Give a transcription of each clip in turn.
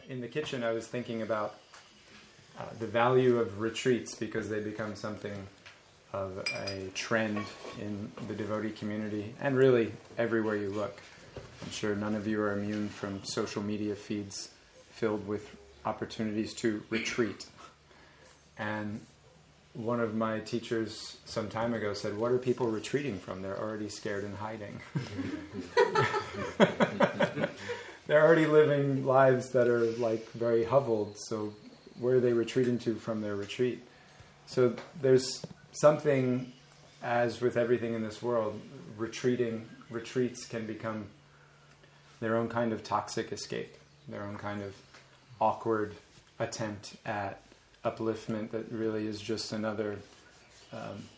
in the kitchen, I was thinking about the value of retreats, because they become something of a trend in the devotee community, and really everywhere you look. I'm sure none of you are immune from social media feeds filled with opportunities to retreat. And one of my teachers some time ago said, "What are people retreating from? They're already scared and hiding." They're already living lives that are like very hovelled, so where are they retreating to from their retreat? So there's something, as with everything in this world, retreats can become their own kind of toxic escape, their own kind of awkward attempt at upliftment that really is just another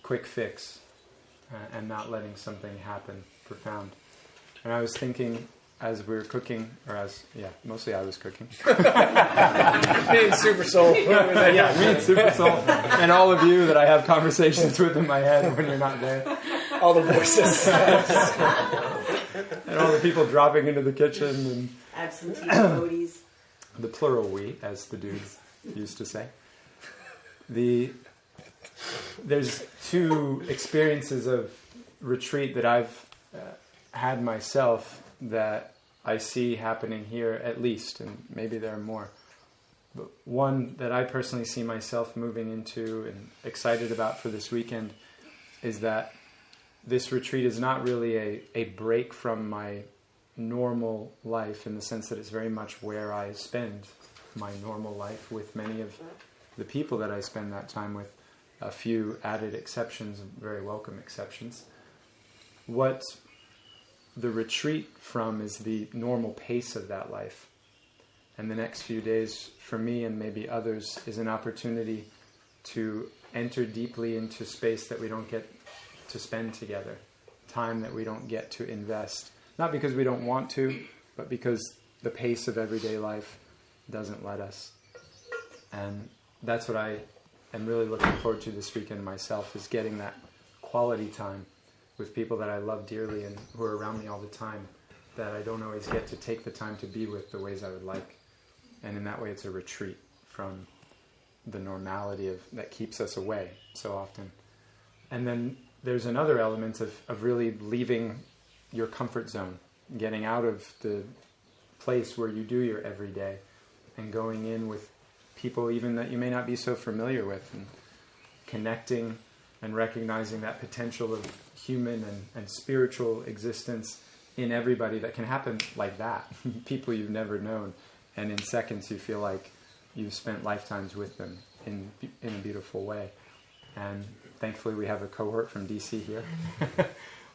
quick fix and not letting something happen profound. And I was thinking, as we were cooking, mostly I was cooking. Me and Super Soul. Me and Super Soul. And all of you that I have conversations with in my head when you're not there. All the voices. And all the people dropping into the kitchen. And absentee devotees. The plural we, as the dudes used to say. There's two experiences of retreat that I've had myself that I see happening here, at least, and maybe there are more. But one that I personally see myself moving into and excited about for this weekend is that this retreat is not really a break from my normal life, in the sense that it's very much where I spend my normal life with many of the people that I spend that time with, a few added exceptions, very welcome exceptions. What the retreat from is the normal pace of that life. And the next few days, for me and maybe others, is an opportunity to enter deeply into space that we don't get to spend together, time that we don't get to invest. Not because we don't want to, but because the pace of everyday life doesn't let us. And that's what I am really looking forward to this weekend myself, is getting that quality time with people that I love dearly and who are around me all the time, that I don't always get to take the time to be with the ways I would like. And in that way, it's a retreat from the normality that keeps us away so often. And then there's another element of really leaving your comfort zone, getting out of the place where you do your everyday and going in with people even that you may not be so familiar with, and connecting and recognizing that potential of human and spiritual existence in everybody that can happen like that. People you've never known, and in seconds you feel like you've spent lifetimes with them in a beautiful way. And thankfully we have a cohort from DC here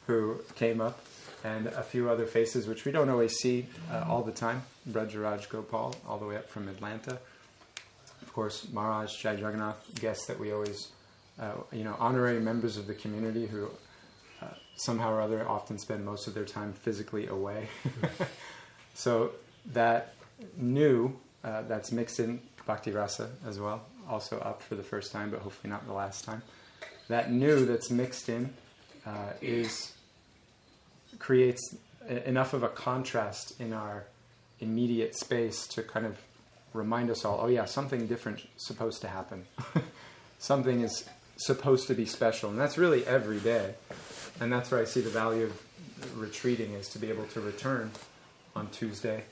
who came up, and a few other faces which we don't always see all the time. Brajaraj Gopal, all the way up from Atlanta. Of course, Maharaj, Jaya Jagannatha, guests that we always, honorary members of the community who somehow or other often spend most of their time physically away. So that new, that's mixed in Bhakti Rasa as well, also up for the first time, but hopefully not the last time. That new that's mixed in creates enough of a contrast in our immediate space to kind of remind us all, oh yeah, something different is supposed to happen. Something is supposed to be special, and that's really every day. And that's where I see the value of retreating, is to be able to return on Tuesday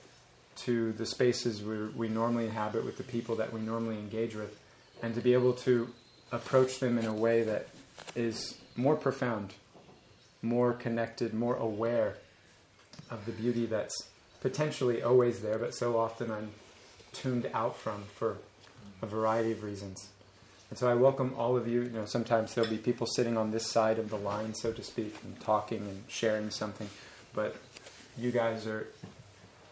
to the spaces where we normally inhabit with the people that we normally engage with, and to be able to approach them in a way that is more profound, more connected, more aware of the beauty that's potentially always there, but so often I'm tuned out from for a variety of reasons. And so I welcome all of you. Sometimes there'll be people sitting on this side of the line, so to speak, and talking and sharing something. But you guys are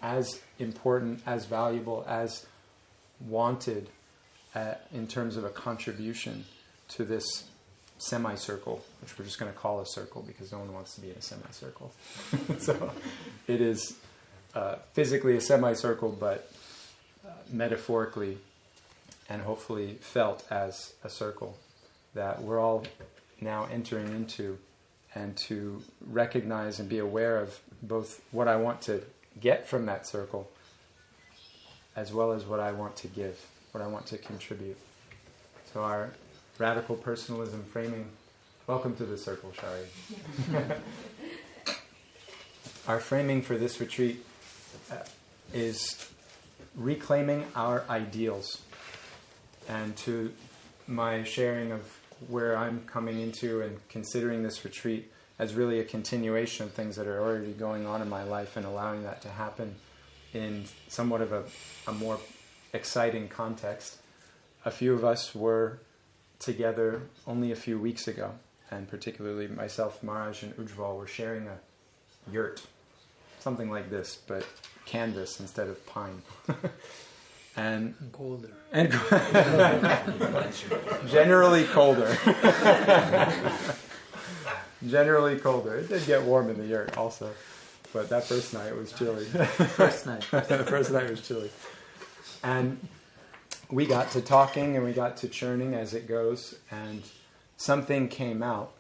as important, as valuable, as wanted in terms of a contribution to this semicircle, which we're just going to call a circle because no one wants to be in a semicircle. So it is physically a semicircle, but metaphorically and hopefully felt as a circle that we're all now entering into, and to recognize and be aware of both what I want to get from that circle as well as what I want to give, what I want to contribute. So our radical personalism framing, welcome to the circle, Shari. Our framing for this retreat is reclaiming our ideals. And to my sharing of where I'm coming into and considering this retreat as really a continuation of things that are already going on in my life and allowing that to happen in somewhat of a more exciting context. A few of us were together only a few weeks ago, and particularly myself, Maharaj, and Ujjwal were sharing a yurt, something like this, but canvas instead of pine. And Colder. And generally colder. Generally colder. It did get warm in the yurt also, but that first night was chilly. First night. The first night was chilly. And we got to talking and we got to churning as it goes, and something came out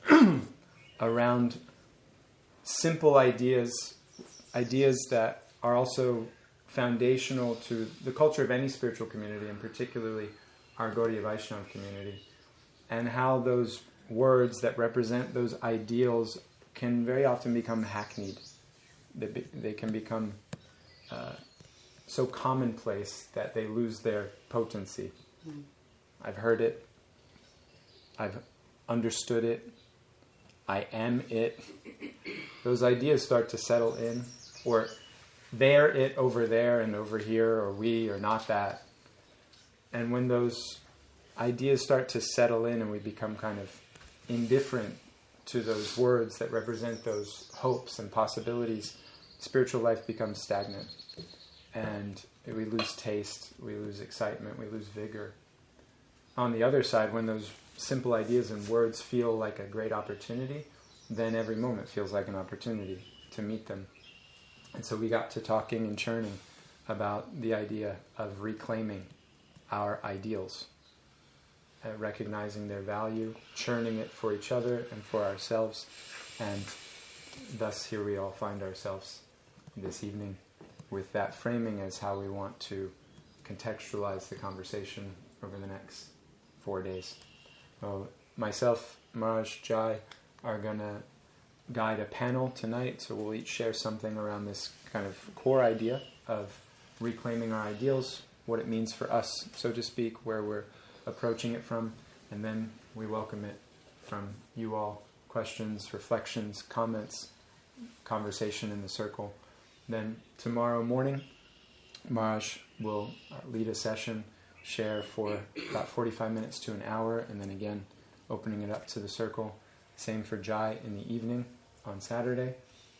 around simple ideas that are also foundational to the culture of any spiritual community, and particularly our Gaudiya Vaishnava community, and how those words that represent those ideals can very often become hackneyed. They can become so commonplace that they lose their potency. I've heard it. I've understood it. I am it. Those ideas start to settle in, or they're it over there and over here, or we are not that. And when those ideas start to settle in and we become kind of indifferent to those words that represent those hopes and possibilities, spiritual life becomes stagnant. And we lose taste, we lose excitement, we lose vigor. On the other side, when those simple ideas and words feel like a great opportunity, then every moment feels like an opportunity to meet them. And so we got to talking and churning about the idea of reclaiming our ideals, recognizing their value, churning it for each other and for ourselves. And thus here we all find ourselves this evening with that framing as how we want to contextualize the conversation over the next 4 days. So myself, Maharaj, Jai are going to guide a panel tonight, so we'll each share something around this kind of core idea of reclaiming our ideals, what it means for us, so to speak, where we're approaching it from, and then we welcome it from you all. Questions, reflections, comments, conversation in the circle. Then tomorrow morning, Maharaj will lead a session, share for about 45 minutes to an hour, and then again opening it up to the circle. Same for Jai in the evening on Saturday,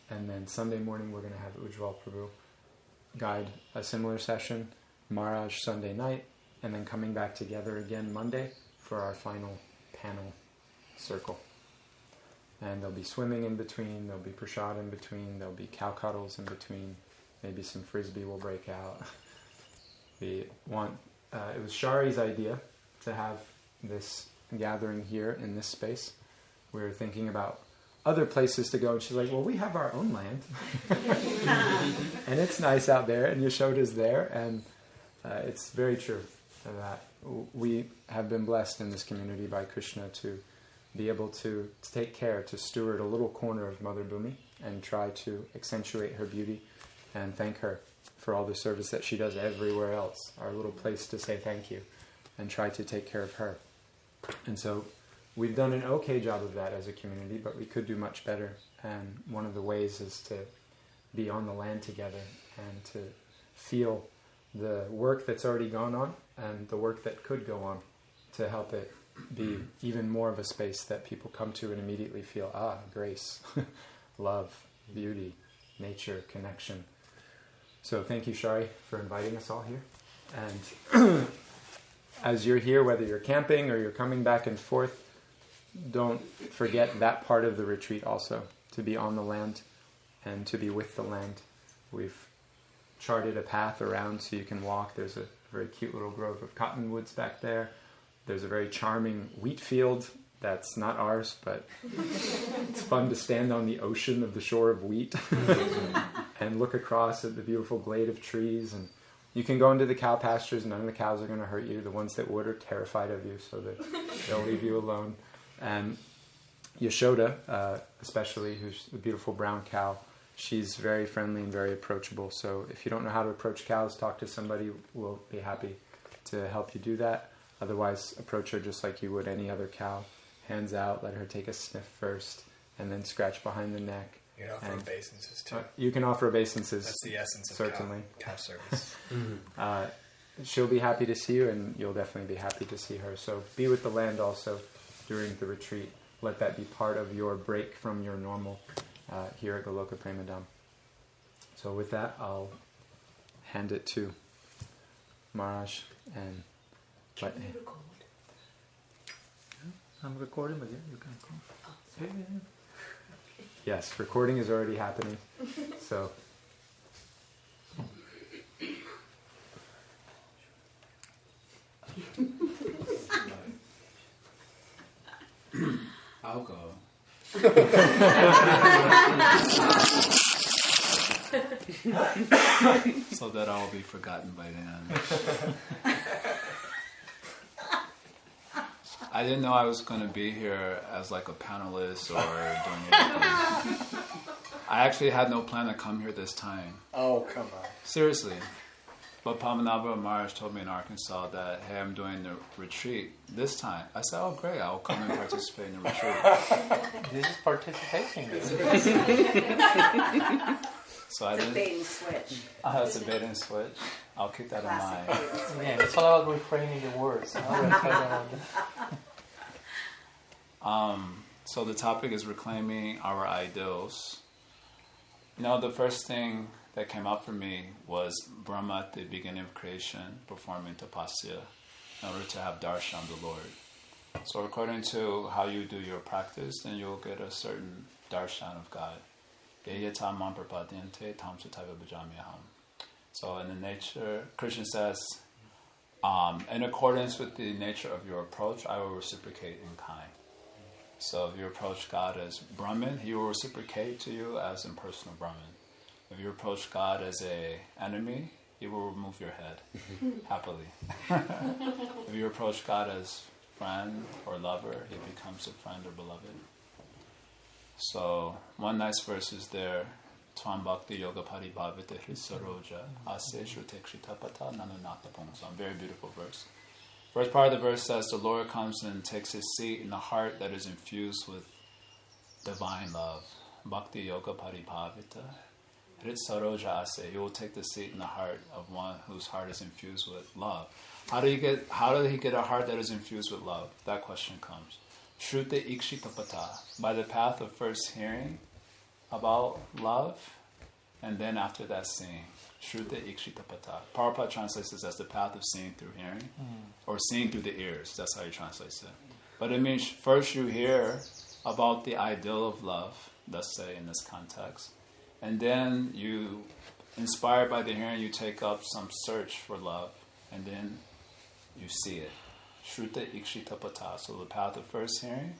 and then Sunday morning we're going to have Ujjwal Prabhu guide a similar session, Maharaj Sunday night, and then coming back together again Monday for our final panel circle. And there'll be swimming in between, there'll be prasad in between, there'll be cow cuddles in between, maybe some frisbee will break out. It was Shari's idea to have this gathering here in this space. We were thinking about other places to go, and she's like, well, we have our own land. And it's nice out there, and Yashoda's there, and it's very true that we have been blessed in this community by Krishna to be able to take care, to steward a little corner of Mother Bhumi and try to accentuate her beauty and thank her for all the service that she does everywhere else, our little place to say thank you and try to take care of her. And so we've done an okay job of that as a community, but we could do much better. And one of the ways is to be on the land together and to feel the work that's already gone on and the work that could go on to help it be even more of a space that people come to and immediately feel, grace, love, beauty, nature, connection. So thank you, Shari, for inviting us all here. And as you're here, whether you're camping or you're coming back and forth, don't forget that part of the retreat also, to be on the land and to be with the land. We've charted a path around so you can walk. There's a very cute little grove of cottonwoods back there. There's a very charming wheat field that's not ours, but it's fun to stand on the ocean of the shore of wheat and look across at the beautiful glade of trees. And You can go into the cow pastures. None of the cows are going to hurt you. The ones that would are terrified of you, so that they'll leave you alone. And Yashoda, especially, who's the beautiful brown cow, she's very friendly and very approachable. So if you don't know how to approach cows, talk to somebody. We'll be happy to help you do that. Otherwise, approach her just like you would any other cow. Hands out, let her take a sniff first, and then scratch behind the neck. You can offer obeisances too. You can offer obeisances. That's the essence of certainly. Cow service. She'll be happy to see you, and you'll definitely be happy to see her. So be with the land also during the retreat. Let that be part of your break from your normal here at Goloka Premadam. So with that, I'll hand it to Maharaj and let him. I'm recording, but you can call. Yes, recording is already happening. So. I'll go. So that I'll be forgotten by then. I didn't know I was going to be here as like a panelist or doing anything. I actually had no plan to come here this time. Oh, come on. Seriously. But Padmanabha Maharaj told me in Arkansas that, hey, I'm doing the retreat this time. I said, oh, great, I'll come and participate in the retreat. This is participation. So I It's a didn't. bait and switch. It's a bait and switch. I'll keep that in Classic mind. bait and switch. Yeah, it's all about reframing the words. So the topic is reclaiming our ideals. You know, the first thing that came up for me was Brahma at the beginning of creation performing tapasya in order to have darshan of the Lord. So according to how you do your practice, then you'll get a certain darshan of God. So in the nature, Krishna says, in accordance with the nature of your approach, I will reciprocate in kind. So if you approach God as Brahman, He will reciprocate to you as impersonal Brahman. If you approach God as an enemy, He will remove your head happily. If you approach God as friend or lover, He becomes a friend or beloved. So one nice verse is there. Tvam bhakti yoga paribhavita hrisaroja ase shrute kshitapata nanunata pungsam. Very beautiful verse. First part of the verse says the Lord comes and takes His seat in the heart that is infused with divine love. Bhakti yoga paribhavita hrisaroja ase. He will take the seat in the heart of one whose heart is infused with love. How did he get a heart that is infused with love? That question comes. Shrute ikshitapata. By the path of first hearing about love, and then after that seeing. Shrute ikshitapata. Prabhupada translates this as the path of seeing through hearing, or seeing through the ears. That's how he translates it. But it means first you hear about the ideal of love, let's say in this context, and then you, inspired by the hearing, you take up some search for love, and then you see it. Shrute ikshitapata. So the path of first hearing,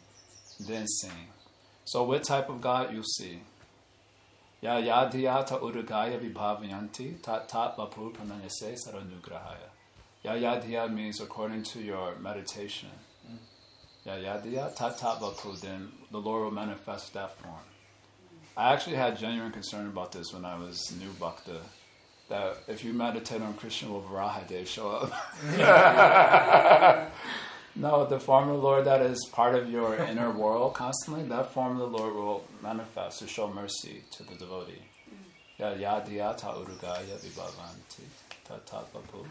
then seeing. So what type of God you see? Ya yadhyata urugaya vibhavayanti tat tat vapu pranayase saranugrahaya. Ya yadhya means according to your meditation. Ya yadhya tat tat vapu, then the Lord will manifest that form. I actually had genuine concern about this when I was new bhakta, that if you meditate on Krishna, will Varahadev show up? No, the form of the Lord that is part of your inner world constantly, that form of the Lord will manifest to show mercy to the devotee. Ya yadhyaya ta urugaya vibhavanti tatvapu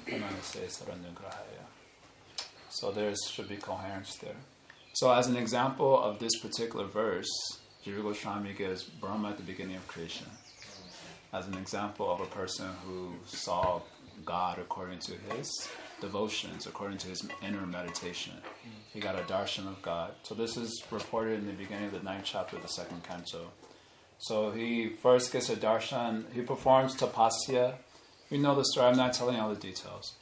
pranayase saranugrahaya. So there should be coherence there. So as an example of this particular verse, Jiva Goswami gives Brahma at the beginning of creation as an example of a person who saw God according to his devotions, according to his inner meditation. He got a darshan of God. So this is reported in the beginning of the 9th chapter of the 2nd canto. So he first gets a darshan. He performs tapasya. You know the story. I'm not telling all the details.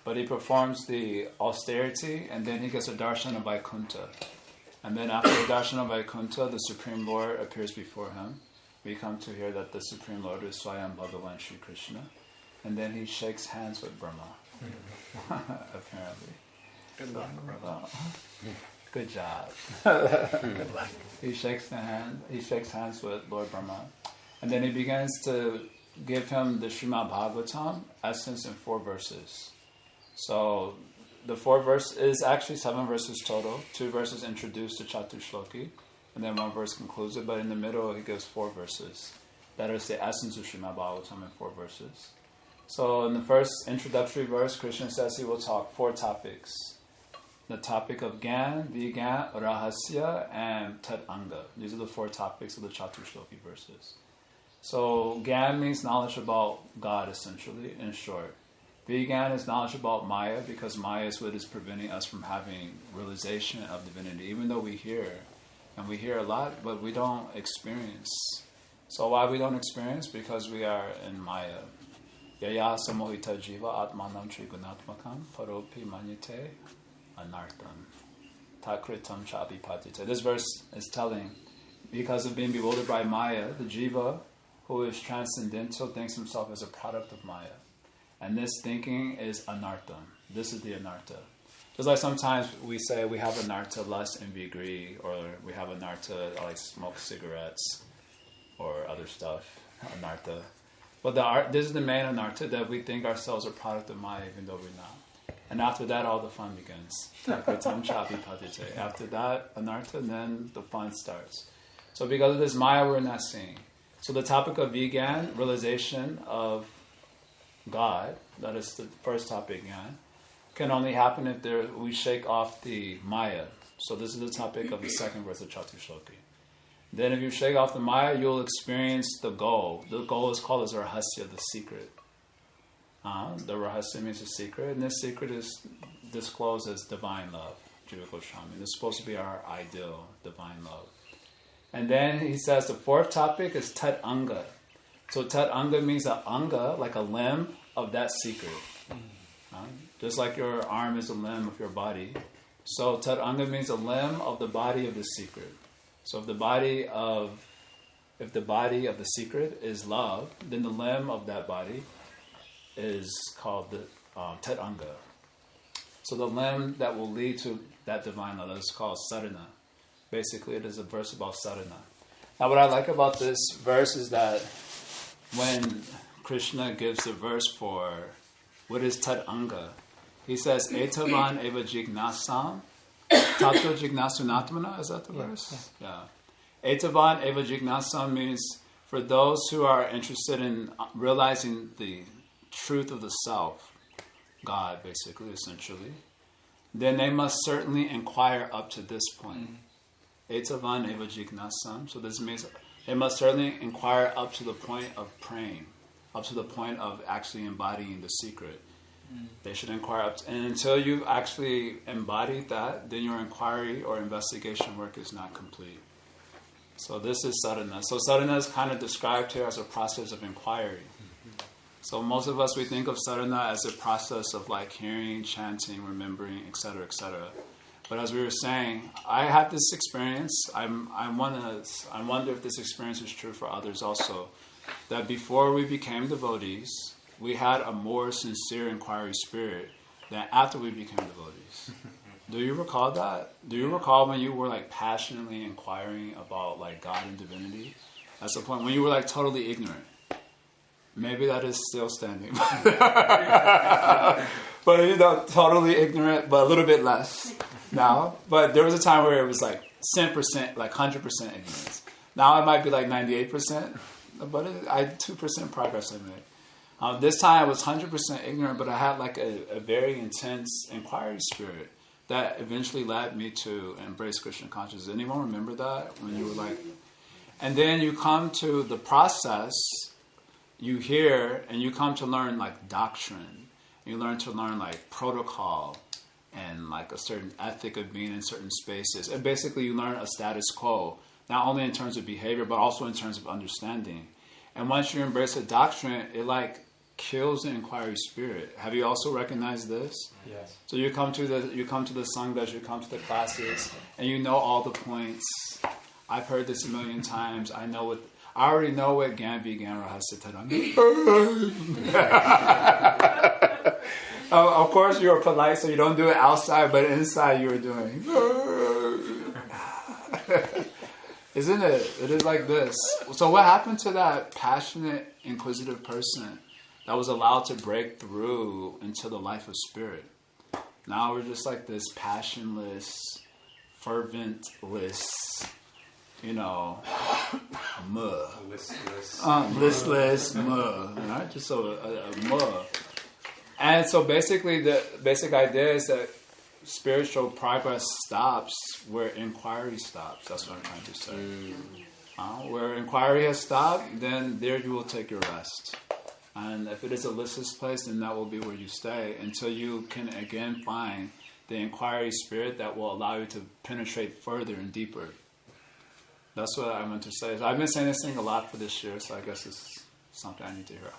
But he performs the austerity, and then he gets a darshan of Vaikuntha. And then after the darshan of Vaikuntha, the Supreme Lord appears before him. We come to hear that the Supreme Lord is Swayam Bhagavan Shri Krishna. and then he shakes hands with Brahma. Apparently. Good luck, Brahma. Good job. Good luck. He shakes hands with Lord Brahma, and then he begins to give him the Srimad Bhagavatam essence in 4 verses. So the 4 verses is actually 7 verses total. 2 verses introduce the Chatushloki, and then 1 verse concludes it. But in the middle, he gives 4 verses. That is the essence of Srimad Bhagavatam in 4 verses. So in the first introductory verse, Krishna says he will talk 4 topics. The topic of Gyan, Vigyan, Rahasya, and Tat Anga. These are the 4 topics of the Chatushloki verses. So Gyan means knowledge about God, essentially, in short. Vigyan is knowledge about Maya, because Maya is what is preventing us from having realization of divinity. Even though we hear, and we hear a lot, but we don't experience. So why we don't experience? Because we are in Maya. Yaya samohita jiva atmanam trigunatmakam paropi manyate anartam takritam chapipatite. This verse is telling, because of being bewildered by Maya, the jiva, who is transcendental, thinks himself as a product of Maya. And this thinking is anartam. This is the anartha. Just like sometimes we say we have anartha, lust, envy, greed, or we have anartha, like smoke cigarettes or other stuff, anartha. But this is the main anartha, that we think ourselves are a product of Maya, even though we're not. And after that, all the fun begins. After that, anartha, then the fun starts. So because of this Maya, we're not seeing. So the topic of Vigyan, realization of God, that is the first topic, Gyan, can only happen if we shake off the Maya. So this is the topic of the second verse of Chatushloki. Then if you shake off the Maya, you'll experience the goal. The goal is called as Rahasya, the secret. The Rahasya means the secret, and this secret is disclosed as divine love, Jiva Goswami. This is supposed to be our ideal, divine love. And then he says the 4th topic is Tat Anga. So Tat Anga means an anga, like a limb of that secret. Just like your arm is a limb of your body. So Tat Anga means a limb of the body of the secret. So if the body of the secret is love, then the limb of that body is called the Tat Anga. So the limb that will lead to that divine love is called sadhana. Basically, it is a verse about sadhana. Now, what I like about this verse is that when Krishna gives the verse for what is Tat Anga, he says, Etavan eva jignasam, tato jignasunatmana, is that the verse? Yeah. Etavan eva jignasam means for those who are interested in realizing the truth of the self, God, basically, essentially, then they must certainly inquire up to this point. Etavan eva jignasam. So this means they must certainly inquire up to the point of praying, up to the point of actually embodying the secret. They should inquire up and until you've actually embodied that, then your inquiry or investigation work is not complete. So this is sadhana. So sadhana is kind of described here as a process of inquiry. So most of us, we think of sadhana as a process of like hearing, chanting, remembering, etc., etc. But as we were saying, I had this experience. I wonder if this experience is true for others also. That before we became devotees, we had a more sincere inquiry spirit than after we became devotees. Do you recall that? Do you recall when you were like passionately inquiring about like God and divinity? That's the point. When you were like totally ignorant. Maybe that is still standing. But you know, totally ignorant, but a little bit less now. But there was a time where it was like 10%, like 100% ignorance. Now it might be like 98%, but I 2% progress I made. This time I was 100% ignorant, but I had like a very intense inquiry spirit that eventually led me to embrace Krishna consciousness. Anyone remember that? When you were like... And then you come to the process, you hear, and you come to learn like doctrine. You learn to learn like protocol and like a certain ethic of being in certain spaces. And basically you learn a status quo, not only in terms of behavior, but also in terms of understanding. And once you embrace a doctrine, it like kills the inquiry spirit. Have you also recognized this? Yes. So you come to the sanghas, you come to the classes, and you know all the points. I've heard this a million times. I know I already know what Gambi Gan Rahasya Taranga. Of course, you were polite, so you don't do it outside, but inside you were doing. Isn't it? It is like this. So what happened to that passionate, inquisitive person that was allowed to break through into the life of spirit? Now we're just like this passionless, ferventless, listless, right? Just a muh. And so basically the basic idea is that spiritual progress stops where inquiry stops. That's what I'm trying to say. Where inquiry has stopped, then there you will take your rest. And if it is a listless place, then that will be where you stay until you can again find the inquiry spirit that will allow you to penetrate further and deeper. That's what I meant to say. I've been saying this thing a lot for this year, so I guess it's something I need to hear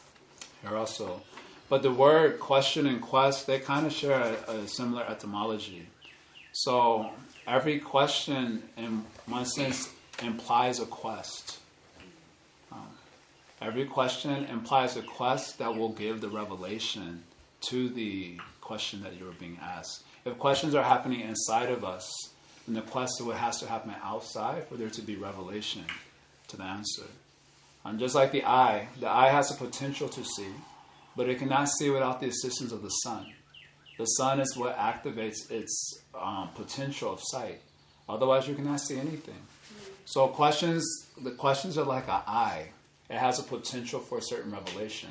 also. But the word question and quest, they kind of share a similar etymology. So every question, in one sense, implies a quest. Every question implies a quest that will give the revelation to the question that you are being asked. If questions are happening inside of us, then the quest has to happen outside for there to be revelation to the answer. And just like the eye has the potential to see, but it cannot see without the assistance of the sun. The sun is what activates its potential of sight. Otherwise, you cannot see anything. So the questions are like an eye. It has a potential for a certain revelation.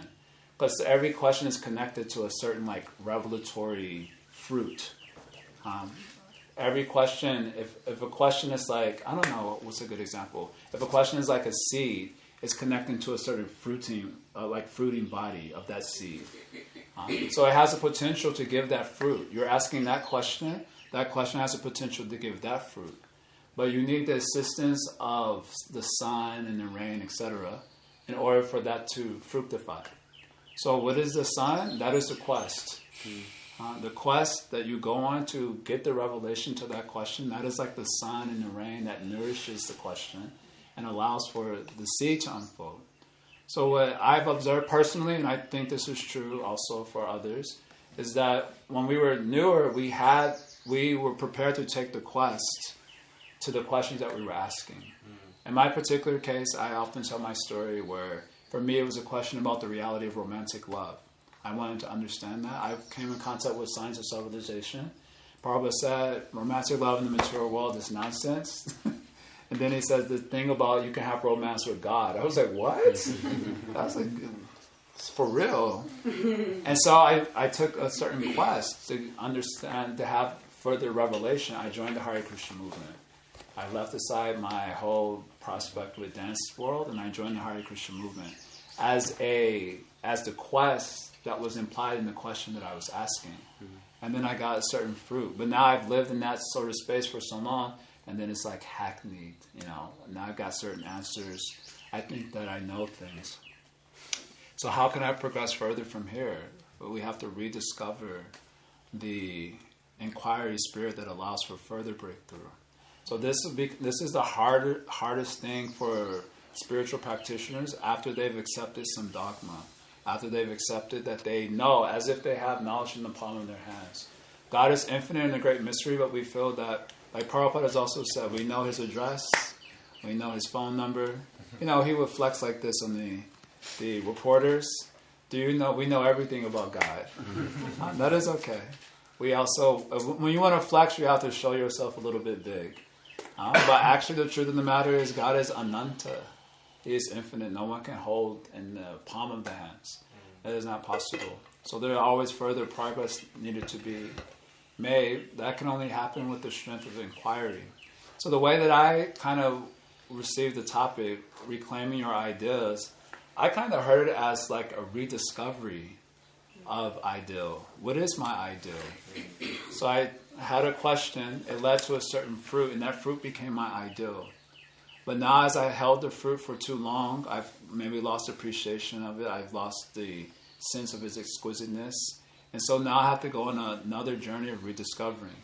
Because every question is connected to a certain revelatory fruit. Every question, if a question is like, I don't know, what's a good example? If a question is like a seed, it's connecting to a certain fruiting body of that seed. So it has a potential to give that fruit. You're asking that question has a potential to give that fruit. But you need the assistance of the sun and the rain, etc., in order for that to fructify. So what is the sun? That is the quest. The quest that you go on to get the revelation to that question, that is like the sun and the rain that nourishes the question and allows for the seed to unfold. So what I've observed personally, and I think this is true also for others, is that when we were newer, we were prepared to take the quest to the questions that we were asking. In my particular case, I often tell my story where, for me, it was a question about the reality of romantic love. I wanted to understand that. I came in contact with science of civilization. Prabhupada said, romantic love in the material world is nonsense. And then he says the thing about you can have romance with God. I was like, what? I was like, it's for real. And so I took a certain quest to understand, to have further revelation. I joined the Hare Krishna movement. I left aside my whole prospect with dance world, and I joined the Hare Krishna movement as the quest that was implied in the question that I was asking. And then I got a certain fruit. But now I've lived in that sort of space for so long, and then it's like hackneyed, Now I've got certain answers. I think that I know things. So how can I progress further from here? But we have to rediscover the inquiry spirit that allows for further breakthrough. So this is the hardest thing for spiritual practitioners after they've accepted some dogma, after they've accepted that they know, as if they have knowledge in the palm of their hands. God is infinite in the great mystery, but we feel that, like Prabhupada has also said, we know his address, we know his phone number. He would flex like this on the reporters. We know everything about God. That is okay. We also, when you want to flex, you have to show yourself a little bit big. But actually the truth of the matter is God is ananta. He is infinite. No one can hold in the palm of the hands. That is not possible. So there are always further progress needed to be made. That can only happen with the strength of inquiry. So the way that I kind of received the topic, reclaiming your ideas, I kind of heard it as like a rediscovery of ideal. What is my ideal? So I had a question, it led to a certain fruit, and that fruit became my ideal. But now as I held the fruit for too long, I've maybe lost appreciation of it, I've lost the sense of its exquisiteness, and so now I have to go on another journey of rediscovering.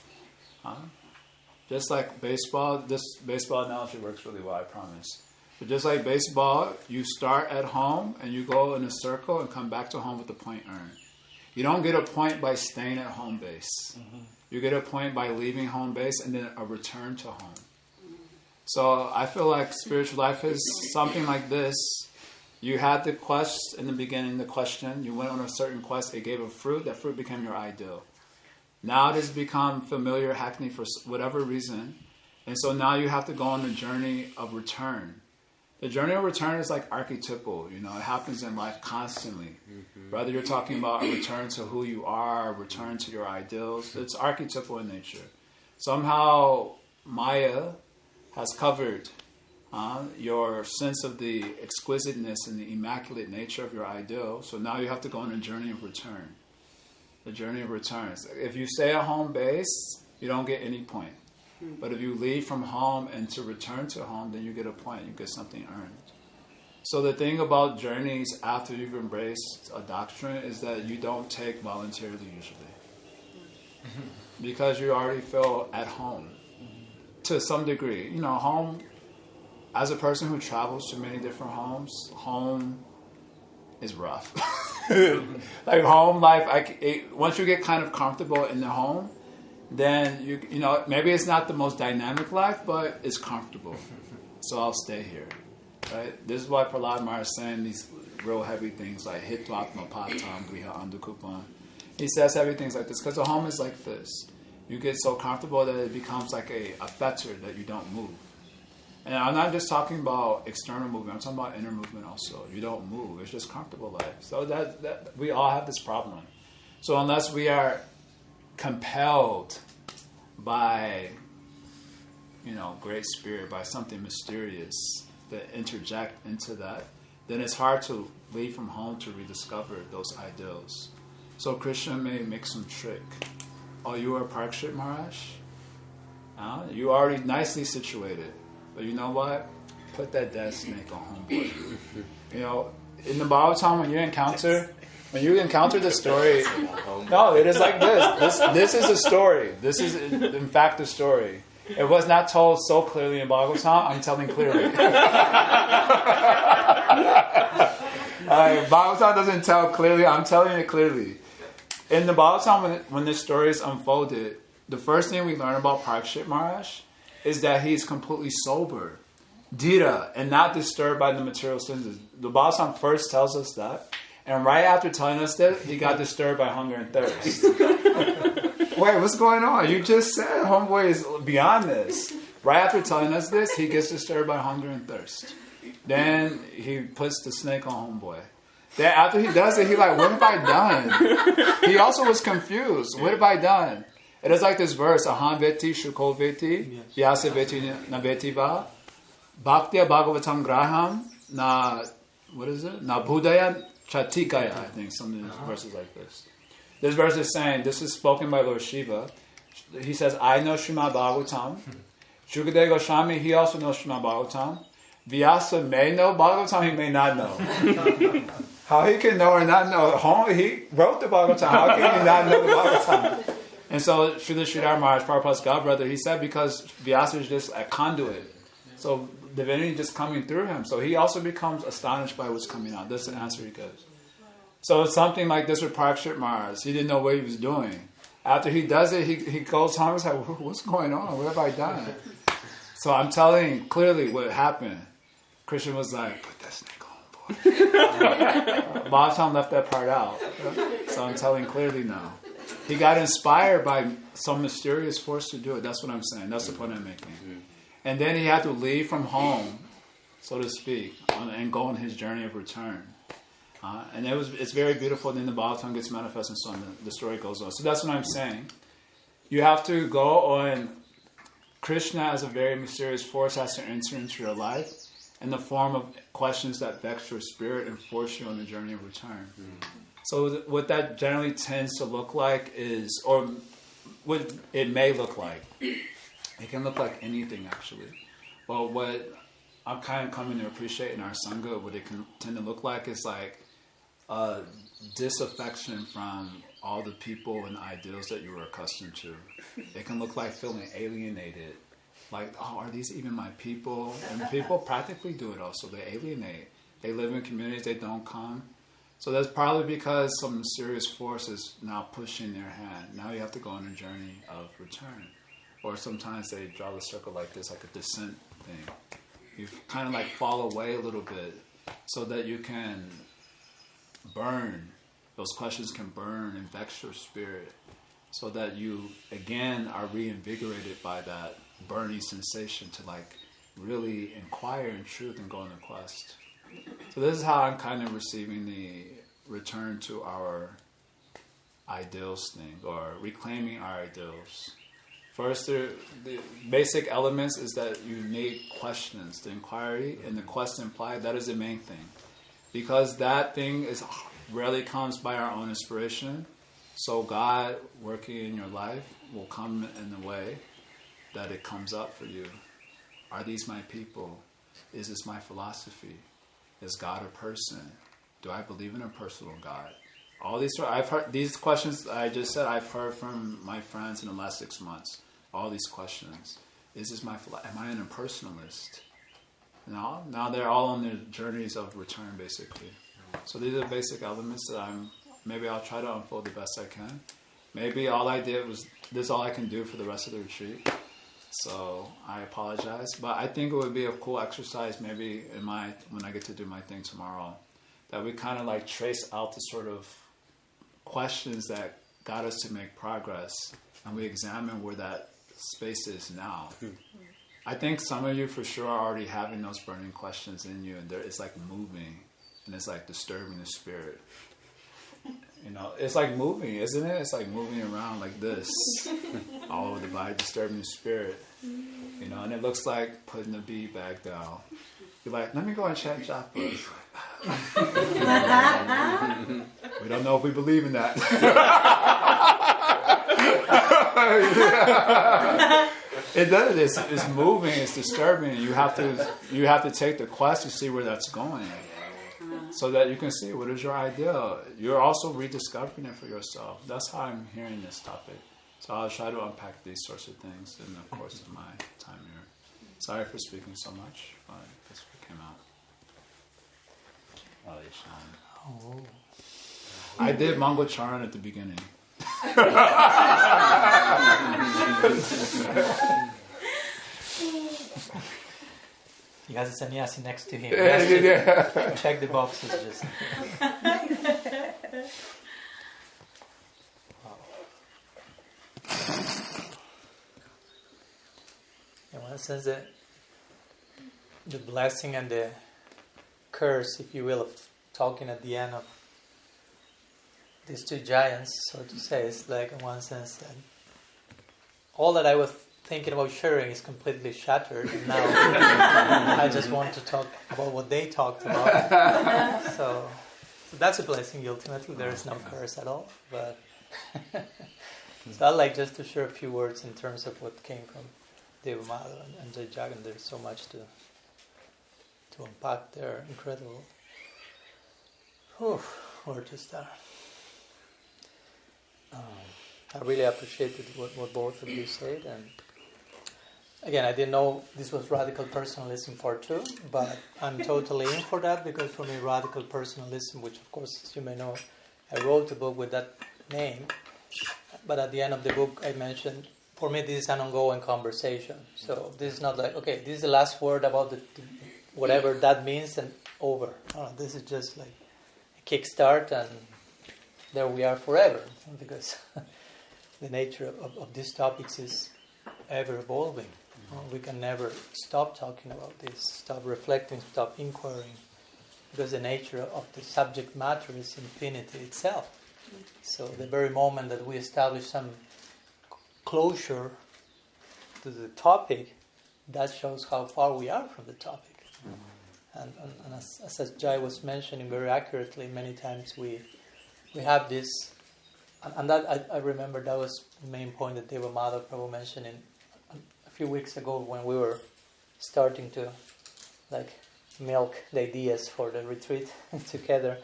Just like baseball, this baseball analogy works really well, I promise. But just like baseball, you start at home and you go in a circle and come back to home with a point earned. You don't get a point by staying at home base. Mm-hmm. You get a point by leaving home base and then a return to home. So I feel like spiritual life is something like this. You had the quest in the beginning, the question. You went on a certain quest. It gave a fruit. That fruit became your ideal. Now it has become familiar, hackneyed for whatever reason. And so now you have to go on the journey of return. The journey of return is like archetypal. You know, it happens in life constantly. Mm-hmm. Whether you're talking about a return to who you are, a return to your ideals, it's archetypal in nature. Somehow Maya has covered your sense of the exquisiteness and the immaculate nature of your ideal. So now you have to go on a journey of return. The journey of returns. If you stay at home base, you don't get any point. But if you leave from home and to return to home, then you get a point. You get something earned. So the thing about journeys after you've embraced a doctrine is that you don't take voluntarily usually. Because you already feel at home. To some degree. You know, home, as a person who travels to many different homes, home is rough. Like home life, once you get kind of comfortable in the home, then you know, maybe it's not the most dynamic life, but it's comfortable. So I'll stay here. Right? This is why Prahlad Maharaj is saying these real heavy things like hitvatma patam griha andukupan. He says heavy things like this because the home is like this. You get so comfortable that it becomes like a fetter that you don't move. And I'm not just talking about external movement. I'm talking about inner movement also. You don't move. It's just comfortable life. So that we all have this problem. So unless we are compelled by, you know, great spirit, by something mysterious that interject into that, then it's hard to leave from home to rediscover those ideals. So Krishna may make some trick. Oh, you are Parikshit Maharaj? You already nicely situated. But you know what? Put that dead snake on homeboy. You know, in the Bhagavatam, when you encounter the story, no, it is like this. This is a story. This is, in fact, a story. It was not told so clearly in Bhagavatam. I'm telling clearly. Bhagavatam doesn't tell clearly. I'm telling it clearly. In the Bhagavatam, when this story is unfolded, the first thing we learn about Parikshit Maharaj is that he's completely sober, dhira, and not disturbed by the material senses. The Bhagavatam first tells us that, and right after telling us that, he got disturbed by hunger and thirst. Wait, what's going on? You just said homeboy is beyond this. Right after telling us this, he gets disturbed by hunger and thirst. Then he puts the snake on homeboy. Then after he does it, he's like, what have I done? He also was confused. What have I done? It is like this verse, Aham veti shuko veti, vyasa veti na veti va, bhaktya bhagavatam graham, na, what is it? Na budaya chatikaya, I think, some of these verses like this. This verse is saying, this is spoken by Lord Shiva. He says, I know Srimad Bhagavatam. Shukadeva Goswami, he also knows Srimad Bhagavatam. Vyasa may know Bhagavatam, he may not know. How he can know or not know? He wrote the Bhagavatam. How can he not know the Bhagavatam? And so Srila Sridhar Maharaj, Prabhupada's godbrother, he said because Vyasa is just a conduit. So divinity just coming through him. So he also becomes astonished by what's coming out. That's the answer he gives. So it's something like this with Parikshit Maharaj. He didn't know what he was doing. After he does it, he goes home and says, what's going on? What have I done? So I'm telling clearly what happened. Krishna was like, put that snake on, boy. Bhagavatam left that part out. So I'm telling clearly now. He got inspired by some mysterious force to do it. That's what I'm saying. That's the point I'm making. And then he had to leave from home, so to speak, and go on his journey of return. And it's very beautiful. Then the Bhagavatam gets manifest and so on. The story goes on. So that's what I'm saying. You have to go on. Krishna, as a very mysterious force, has to enter into your life in the form of questions that vex your spirit and force you on the journey of return. So what that generally tends to look like is, or what it may look like, it can look like anything actually. But what I'm kind of coming to appreciate in our Sangha, what it can tend to look like is like a disaffection from all the people and ideals that you were accustomed to. It can look like feeling alienated like, oh, are these even my people? And people practically do it also. They alienate. They live in communities, they don't come. So that's probably because some mysterious force is now pushing their hand. Now you have to go on a journey of return. Or sometimes they draw the circle like this, like a descent thing. You kind of like fall away a little bit so that you can burn. Those questions can burn and vex your spirit so that you, again, are reinvigorated by that burning sensation to like really inquire in truth and go on the quest. So this is how I'm kind of receiving the return to our ideals thing, or reclaiming our ideals. First, the basic elements is that you need questions, the inquiry and the quest implied. That is the main thing, because that thing rarely comes by our own inspiration. So God working in your life will come in the way that it comes up for you. Are these my people? Is this my philosophy? Is God a person? Do I believe in a personal God? All these, I've heard these questions I just said. I've heard from my friends in the last 6 months. All these questions. Is this my? Am I an impersonalist? Now they're all on their journeys of return, basically. So these are the basic elements that maybe I'll try to unfold the best I can. Maybe all I did was this is all I can do for the rest of the retreat. So I apologize, but I think it would be a cool exercise maybe when I get to do my thing tomorrow, that we kind of like trace out the sort of questions that got us to make progress, and we examine where that space is now. I think some of you for sure are already having those burning questions in you, and it's like moving, and it's like disturbing the spirit. You know, it's like moving, isn't it? It's like moving around like this, all over the body, disturbing the spirit. You know, and it looks like putting the bead bag down. You're like, let me go and chant japa. We don't know if we believe in that. It does. It's moving. It's disturbing. You have to take the quest to see where that's going, so that you can see what is your ideal. You're also rediscovering it for yourself. That's how I'm hearing this topic. So I'll try to unpack these sorts of things in the course of my time here. Sorry for speaking so much, but this came out. Oh. I did Mangocharan at the beginning. He has a sannyasi next to him. He has to check the boxes. Just. In one sense, the blessing and the curse, if you will, of talking at the end of these two giants, so to say, is like in one sense that all that I was thinking about sharing is completely shattered, and now I just want to talk about what they talked about. So that's a blessing. Ultimately, there is no curse at all. But so I'd like just to share a few words in terms of what came from Deva Madhava and Jaya Jagannatha. There's so much to unpack there. Incredible. Where to start? I really appreciated what both of you said, and again, I didn't know this was Radical Personalism Part 2, but I'm totally in for that, because for me, Radical Personalism, which of course, as you may know, I wrote a book with that name, but at the end of the book, I mentioned, for me, this is an ongoing conversation. So this is not like, okay, this is the last word about whatever that means and over. No, this is just like a kickstart, and there we are forever, because the nature of these topics is ever evolving. We can never stop talking about this, stop reflecting, stop inquiring, because the nature of the subject matter is infinity itself. So the very moment that we establish some closure to the topic, that shows how far we are from the topic. And as Jai was mentioning very accurately, many times we have this, and that I remember that was the main point that Deva Madhava Prabhu mentioned a few weeks ago when we were starting to milk the ideas for the retreat together.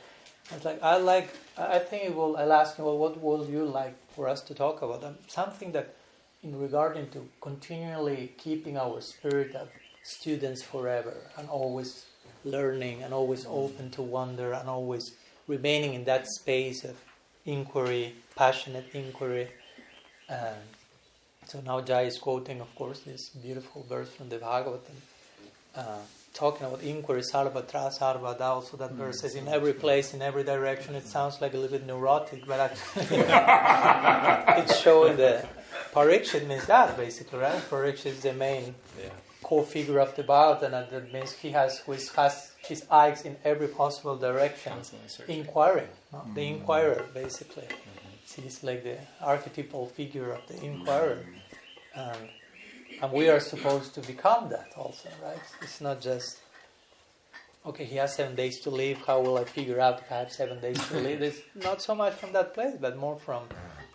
It's like I'll ask you, well, what would you like for us to talk about? Something that in regarding to continually keeping our spirit of students forever and always learning and always open to wonder and always remaining in that space of inquiry, passionate inquiry. So now Jai is quoting, of course, this beautiful verse from the Bhagavatam, talking about inquiry, sarvatra, sarvada. Also that verse says, in every place, in every direction. It sounds like a little bit neurotic, but actually it's showing the Parikshit means that, basically, right? Parikshit is the main co-figure of the Bhagavatam, and that means he has his eyes in every possible direction, inquiring, no? The inquirer, basically. He's like the archetypal figure of the inquirer. And we are supposed to become that also, right? It's not just, okay, he has 7 days to live, how will I figure out if I have 7 days to live? It's not so much from that place, but more from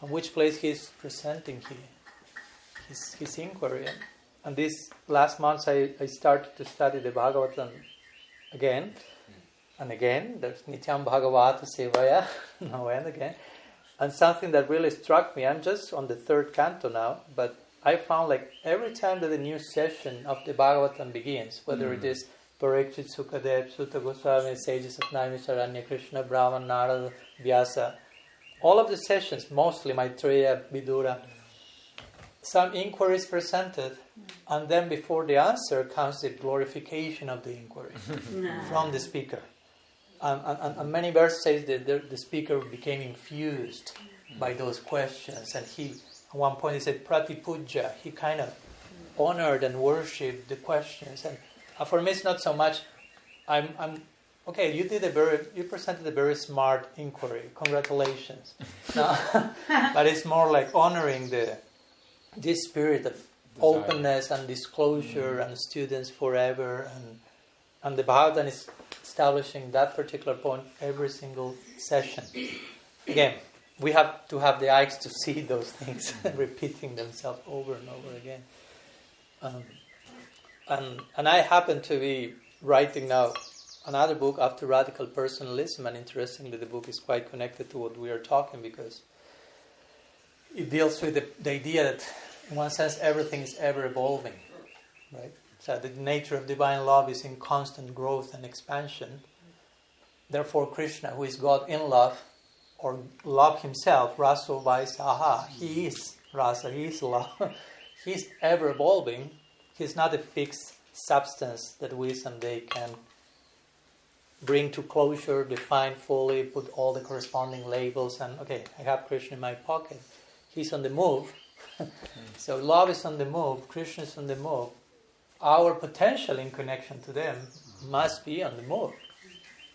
which place he's presenting his inquiry. And this last month I started to study the Bhagavatam again and again. There's Nityam Bhagavata Sevaya, now and again. And something that really struck me, I'm just on the 3rd canto now, but I found like every time that a new session of the Bhagavatam begins, whether it is Parikshit, Sukadev, Sutta Goswami, sages of Naimisharanya, Krishna, Brahman, Narada, Vyasa, all of the sessions, mostly Maitreya, Vidura, some inquiries presented, and then before the answer comes the glorification of the inquiry from the speaker. And many verses say that the speaker became infused by those questions, and he, at one point he said pratipuja, he kind of honored and worshipped the questions. And for me it's not so much, I'm okay, you presented a very smart inquiry, congratulations. No, but it's more like honoring this spirit of openness and disclosure and students forever, and the Bhagavatam is establishing that particular point every single session. Again, we have to have the eyes to see those things repeating themselves over and over again. And I happen to be writing now another book after radical personalism, and interestingly the book is quite connected to what we are talking, because it deals with the idea that in one sense everything is ever evolving, right? So the nature of divine love is in constant growth and expansion. Therefore Krishna, who is God in love, or love himself, Raso Vaisaha, he is Rasa, he is love. He's ever evolving. He's not a fixed substance that we someday can bring to closure, define fully, put all the corresponding labels, and okay, I have Krishna in my pocket. He's on the move. So love is on the move, Krishna is on the move. Our potential in connection to them must be on the move.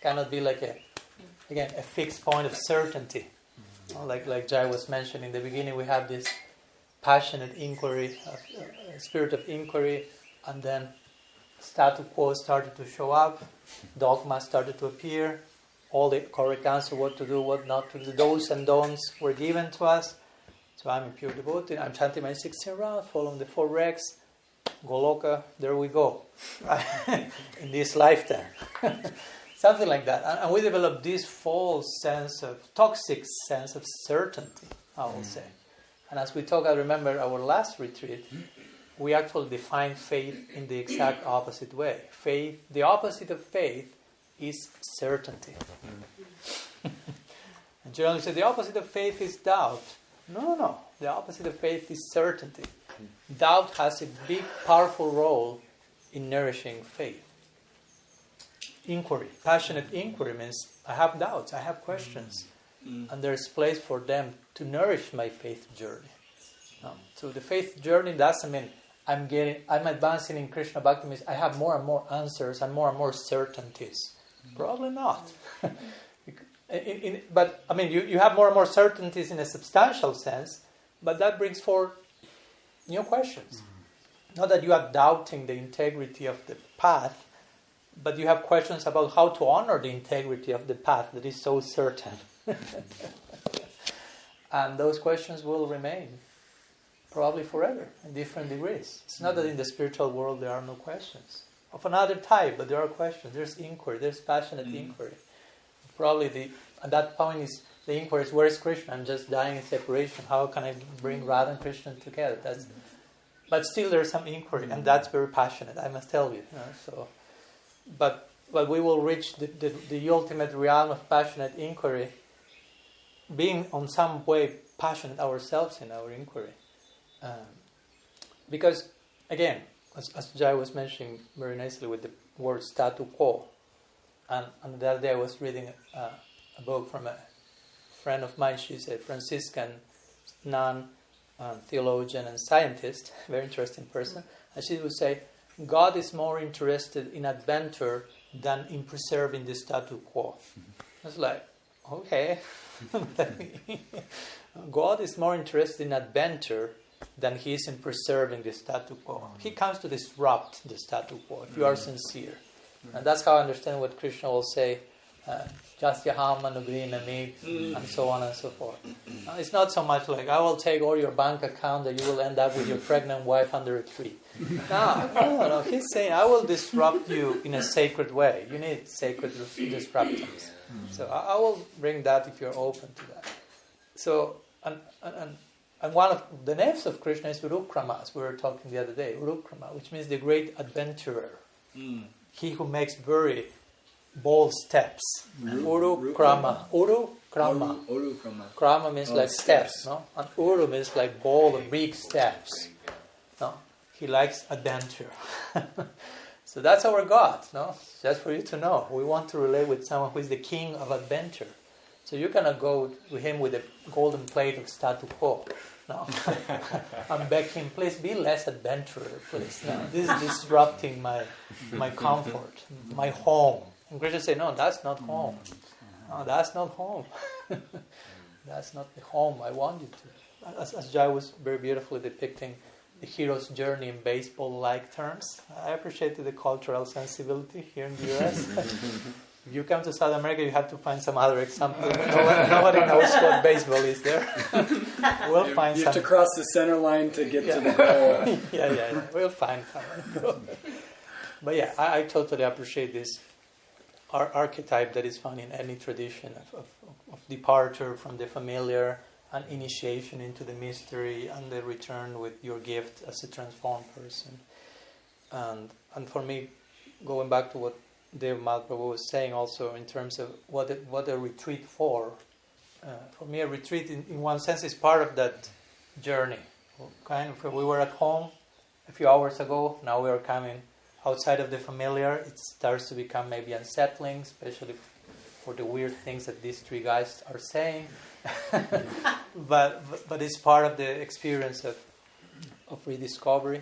Cannot be like a fixed point of certainty. Like Jai was mentioning in the beginning, we have this passionate inquiry, spirit of inquiry, and then status quo started to show up, dogma started to appear, all the correct answer, what to do, what not to do, the do's and don'ts were given to us. So I'm a pure devotee, I'm chanting my 16 rounds, following the 4 regs, Goloka, there we go, in this lifetime. Something like that. And we develop this false sense of, toxic sense of certainty, I will say. And as we talk, I remember our last retreat, we actually defined faith in the exact opposite way. Faith, the opposite of faith is certainty. And generally say the opposite of faith is doubt. No. The opposite of faith is certainty. Doubt has a big, powerful role in nourishing faith. Inquiry, passionate inquiry means I have doubts, I have questions, and there's place for them to nourish my faith journey. So the faith journey doesn't mean I'm advancing in Krishna-bhakti, means I have more and more answers and more certainties. Probably not. But I mean, you have more and more certainties in a substantial sense, but that brings forth new questions. Not that you are doubting the integrity of the path, but you have questions about how to honor the integrity of the path that is so certain. And those questions will remain probably forever in different degrees. It's not that in the spiritual world there are no questions of another type, but there are questions. There's inquiry, there's passionate inquiry. Probably at that point is the inquiry is, where is Krishna? I'm just dying in separation. How can I bring Radha and Krishna together? But still there's some inquiry, and that's very passionate, I must tell you. But we will reach the ultimate realm of passionate inquiry, being on some way passionate ourselves in our inquiry. Because, again, as Jai was mentioning very nicely with the word statu quo, and the other day I was reading a book from a friend of mine. She's a Franciscan nun, theologian and scientist, very interesting person, and she would say, God is more interested in adventure than in preserving the statu quo. I was like, okay. God is more interested in adventure than he is in preserving the statu quo. He comes to disrupt the statu quo if you are sincere. And that's how I understand what Krishna will say, Jasyaham Anugrinami, and so on and so forth. It's not so much like, I will take all your bank account that you will end up with your pregnant wife under a tree. No. He's saying, I will disrupt you in a sacred way. You need sacred disruptions. So I will bring that if you're open to that. So, and one of the names of Krishna is Urukrama, as we were talking the other day, Urukrama, which means the great adventurer. He who makes very bold steps. Urukrama. Krama means like steps, no? And Uru means like bold and big steps. No? He likes adventure. So that's our God, no? Just for you to know. We want to relate with someone who is the king of adventure. So you cannot go to him with a golden plate of statu quo. No. And beg him, please be less adventurer, please. No, this is disrupting my comfort, my home. And Krishna say, no, that's not home. No, that's not home. That's not the home I want you to. As Jai was very beautifully depicting the hero's journey in baseball-like terms, I appreciated the cultural sensibility here in the US. If you come to South America, you have to find some other example. Nobody knows what baseball is there. We'll find you have to cross the center line to get to the goal. Yeah. We'll find someone. But yeah, I totally appreciate this archetype that is found in any tradition of departure from the familiar and initiation into the mystery and the return with your gift as a transformed person. And for me, going back to what Deva Madhava was saying also in terms of what a retreat for me a retreat in one sense is part of that journey. Kind of, we were at home a few hours ago, now we are coming outside of the familiar. It starts to become maybe unsettling, especially for the weird things that these three guys are saying. but it's part of the experience of rediscovery,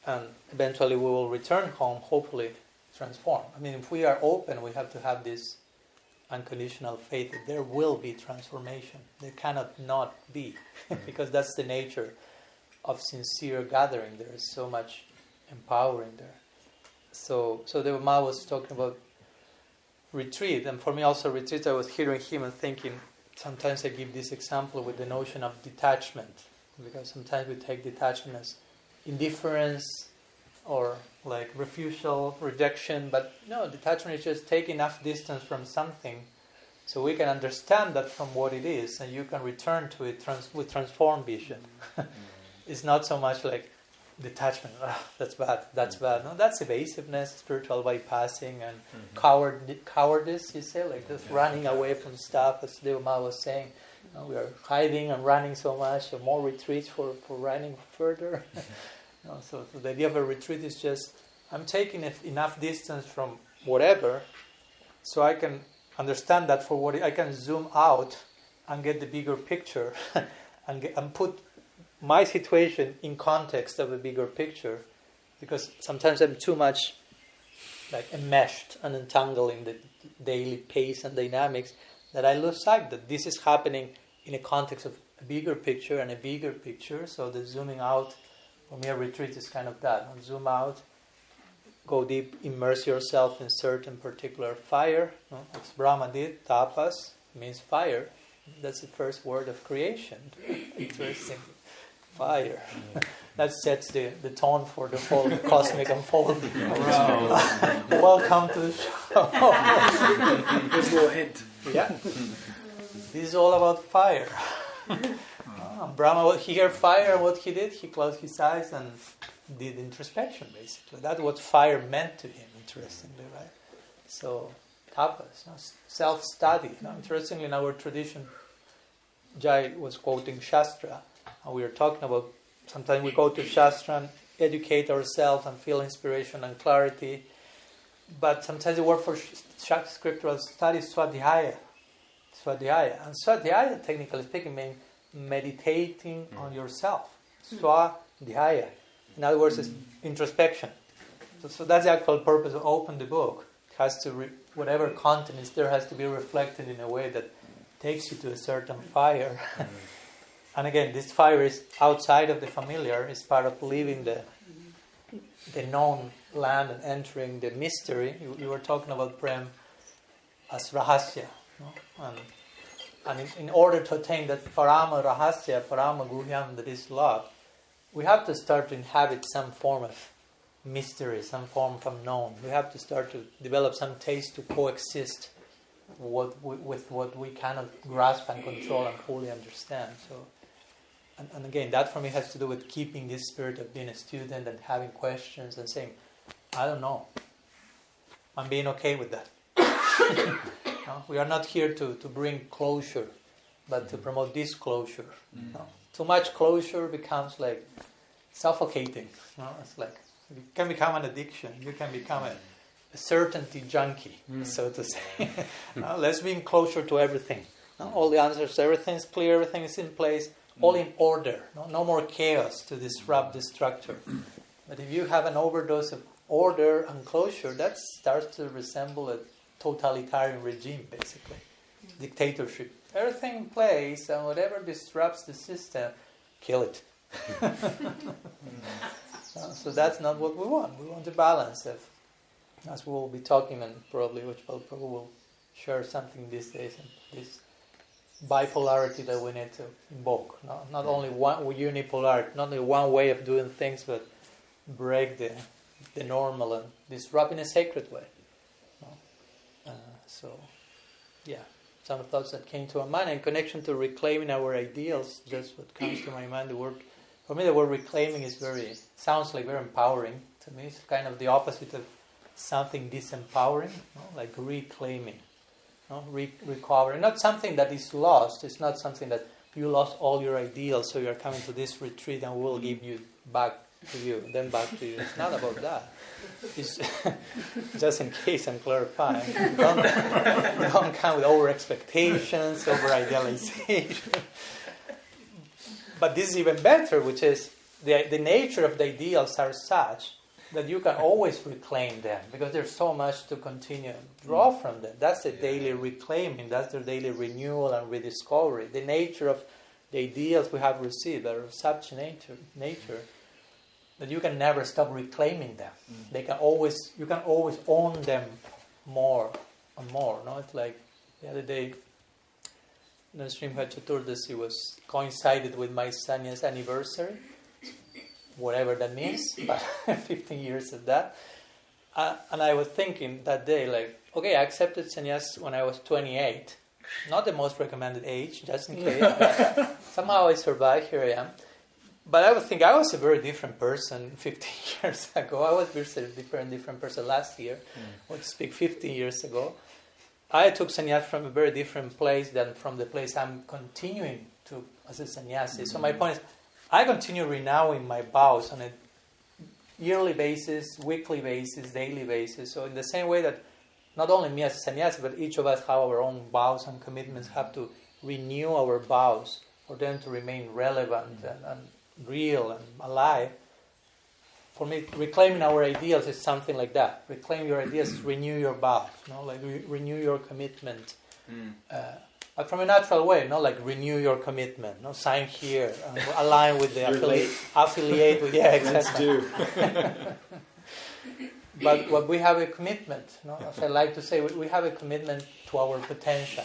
and eventually we will return home, hopefully transformed. I mean, if we are open, we have to have this unconditional faith that there will be transformation. There cannot not be, because that's the nature of sincere gathering. There is so much empowering there. So Deva Madhava was talking about retreat, and for me also retreat, I was hearing him and thinking, sometimes I give this example with the notion of detachment, because sometimes we take detachment as indifference or like refusal, rejection, but no, detachment is just take enough distance from something so we can understand that from what it is, and you can return to it with transformed vision. It's not so much like detachment, that's bad. No, that's evasiveness, spiritual bypassing, and cowardice, you say, like just running away from stuff, as Deva Madhava was saying. We are hiding and running so much, so more retreats for running further. So the idea of a retreat is just, I'm taking enough distance from whatever so I can understand that for what I can zoom out and get the bigger picture and put my situation in context of a bigger picture, because sometimes I'm too much like enmeshed and entangled in the daily pace and dynamics that I lose sight that this is happening in a context of a bigger picture and a bigger picture. So the zooming out, for me, a retreat is kind of that. Zoom out, go deep, immerse yourself in certain particular fire. As Brahma did, tapas means fire. That's the first word of creation. Interesting. Fire. That sets the tone for the whole cosmic unfolding. Welcome to the show. Here's a little hint. Yeah. This is all about fire. Brahma, he heard fire, and what he did, he closed his eyes and did introspection, basically. That's what fire meant to him, interestingly, right? So, tapas, self-study. Interestingly, in our tradition, Jai was quoting Shastra, and we were talking about, sometimes we go to Shastra and educate ourselves and feel inspiration and clarity, but sometimes the word for scriptural study is Swadhyaya. And Swadhyaya, technically speaking, means meditating on yourself. Swadhyaya. In other words, it's introspection. So that's the actual purpose of open the book. It has to, whatever content is there has to be reflected in a way that takes you to a certain fire. And again, this fire is outside of the familiar. It's part of leaving the known land and entering the mystery. You were talking about Prem as Rahasya. No? And in order to attain that Parama Rahasya, Parama Guhyam, that is love, we have to start to inhabit some form of mystery, some form of unknown. We have to start to develop some taste to coexist with what we cannot grasp and control and fully understand. So, and again, that for me has to do with keeping this spirit of being a student and having questions and saying, I don't know. I'm being okay with that. No? We are not here to bring closure, but to promote disclosure. No? Too much closure becomes like suffocating. No? It's like, you can become an addiction. You can become a certainty junkie, so to say. No? Let's bring closure to everything. No? All the answers, everything is clear, everything is in place, all in order. No more chaos to disrupt the structure. But if you have an overdose of order and closure, that starts to resemble a totalitarian regime, basically. Dictatorship. Everything in place, and whatever disrupts the system, kill it. So that's not what we want. We want a balance of, as we will be talking, and probably Ujjwal Prabhu will share something these days, and this bipolarity that we need to invoke. Not only one unipolarity, not only one way of doing things, but break the normal and disrupt in a sacred way. So, yeah, some thoughts that came to my mind in connection to reclaiming our ideals. Just what comes to my mind. For me, the word reclaiming sounds like very empowering to me. It's kind of the opposite of something disempowering, like reclaiming, recovering. Not something that is lost. It's not something that you lost all your ideals, so you're coming to this retreat and we'll give you back to you, then back to you. It's not about that. It's just in case I'm clarifying. Don't come with over expectations, over idealization. But this is even better, which is the nature of the ideals are such that you can always reclaim them because there's so much to continue draw from them. That's the daily reclaiming. That's the daily renewal and rediscovery. The nature of the ideals we have received are of such nature that you can never stop reclaiming them. You can always own them more and more. No, it's like the other day, Srimad Chaturdasi was coincided with my sannyas anniversary, whatever that means, but 15 years of that. And I was thinking that day, like, okay, I accepted sannyas when I was 28, not the most recommended age, just in case. But somehow I survived. Here I am. But I was thinking I was a very different person 15 years ago. I was a very different person last year. I would speak 15 years ago. I took sannyas from a very different place than from the place I'm continuing to as a sannyasi. So my point is, I continue renewing my vows on a yearly basis, weekly basis, daily basis. So in the same way that not only me as a sannyasi, but each of us have our own vows and commitments, have to renew our vows for them to remain relevant and real and alive. For me, reclaiming our ideals is something like that. Reclaim your ideas is renew your vows, like renew your commitment. But from a natural way, like renew your commitment, sign here, align with the affiliate with, exactly. But what we have a commitment, as I like to say, we have a commitment to our potential.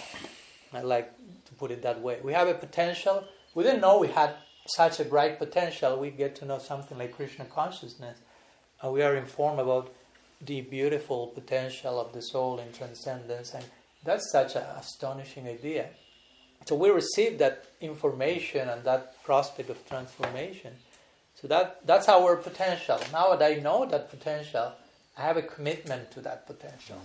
I like to put it that way. We have a potential. We didn't know we had such a bright potential. We get to know something like Krishna consciousness, and we are informed about the beautiful potential of the soul in transcendence, and that's such an astonishing idea. So we receive that information and that prospect of transformation. So that's our potential. Now that I know that potential, I have a commitment to that potential.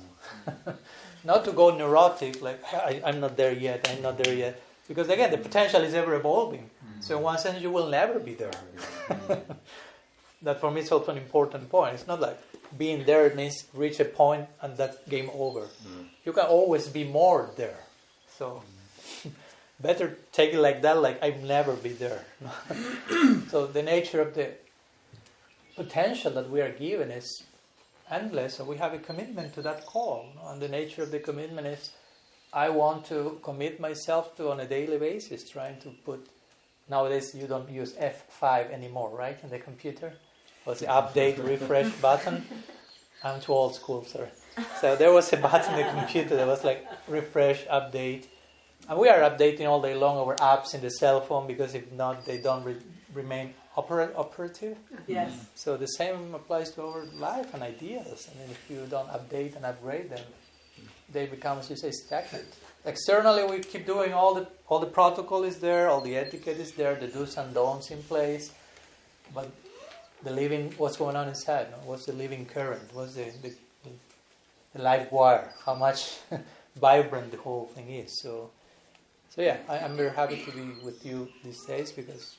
Not to go neurotic, like, I'm not there yet, I'm not there yet. Because again, the potential is ever evolving. So in one sense, you will never be there. That for me is also an important point. It's not like being there means reach a point and that's game over. You can always be more there. So better take it like that, like I'll never be there. So the nature of the potential that we are given is endless, and we have a commitment to that call. And the nature of the commitment is I want to commit myself to on a daily basis, trying to put. Nowadays you don't use F5 anymore, right? In the computer, what's the update, refresh button? I'm too old school, sorry. So there was a button in the computer that was like refresh, update, and we are updating all day long our apps in the cell phone because if not, they don't remain operative. Yes. So the same applies to our life and ideas. I mean, if you don't update and upgrade them, they become, as you say, stagnant. Externally, we keep doing all the protocol is there, all the etiquette is there, the do's and don'ts in place, but the living, what's going on inside? No? What's the living current? What's the live wire? How much vibrant the whole thing is? So yeah, I'm very happy to be with you these days because,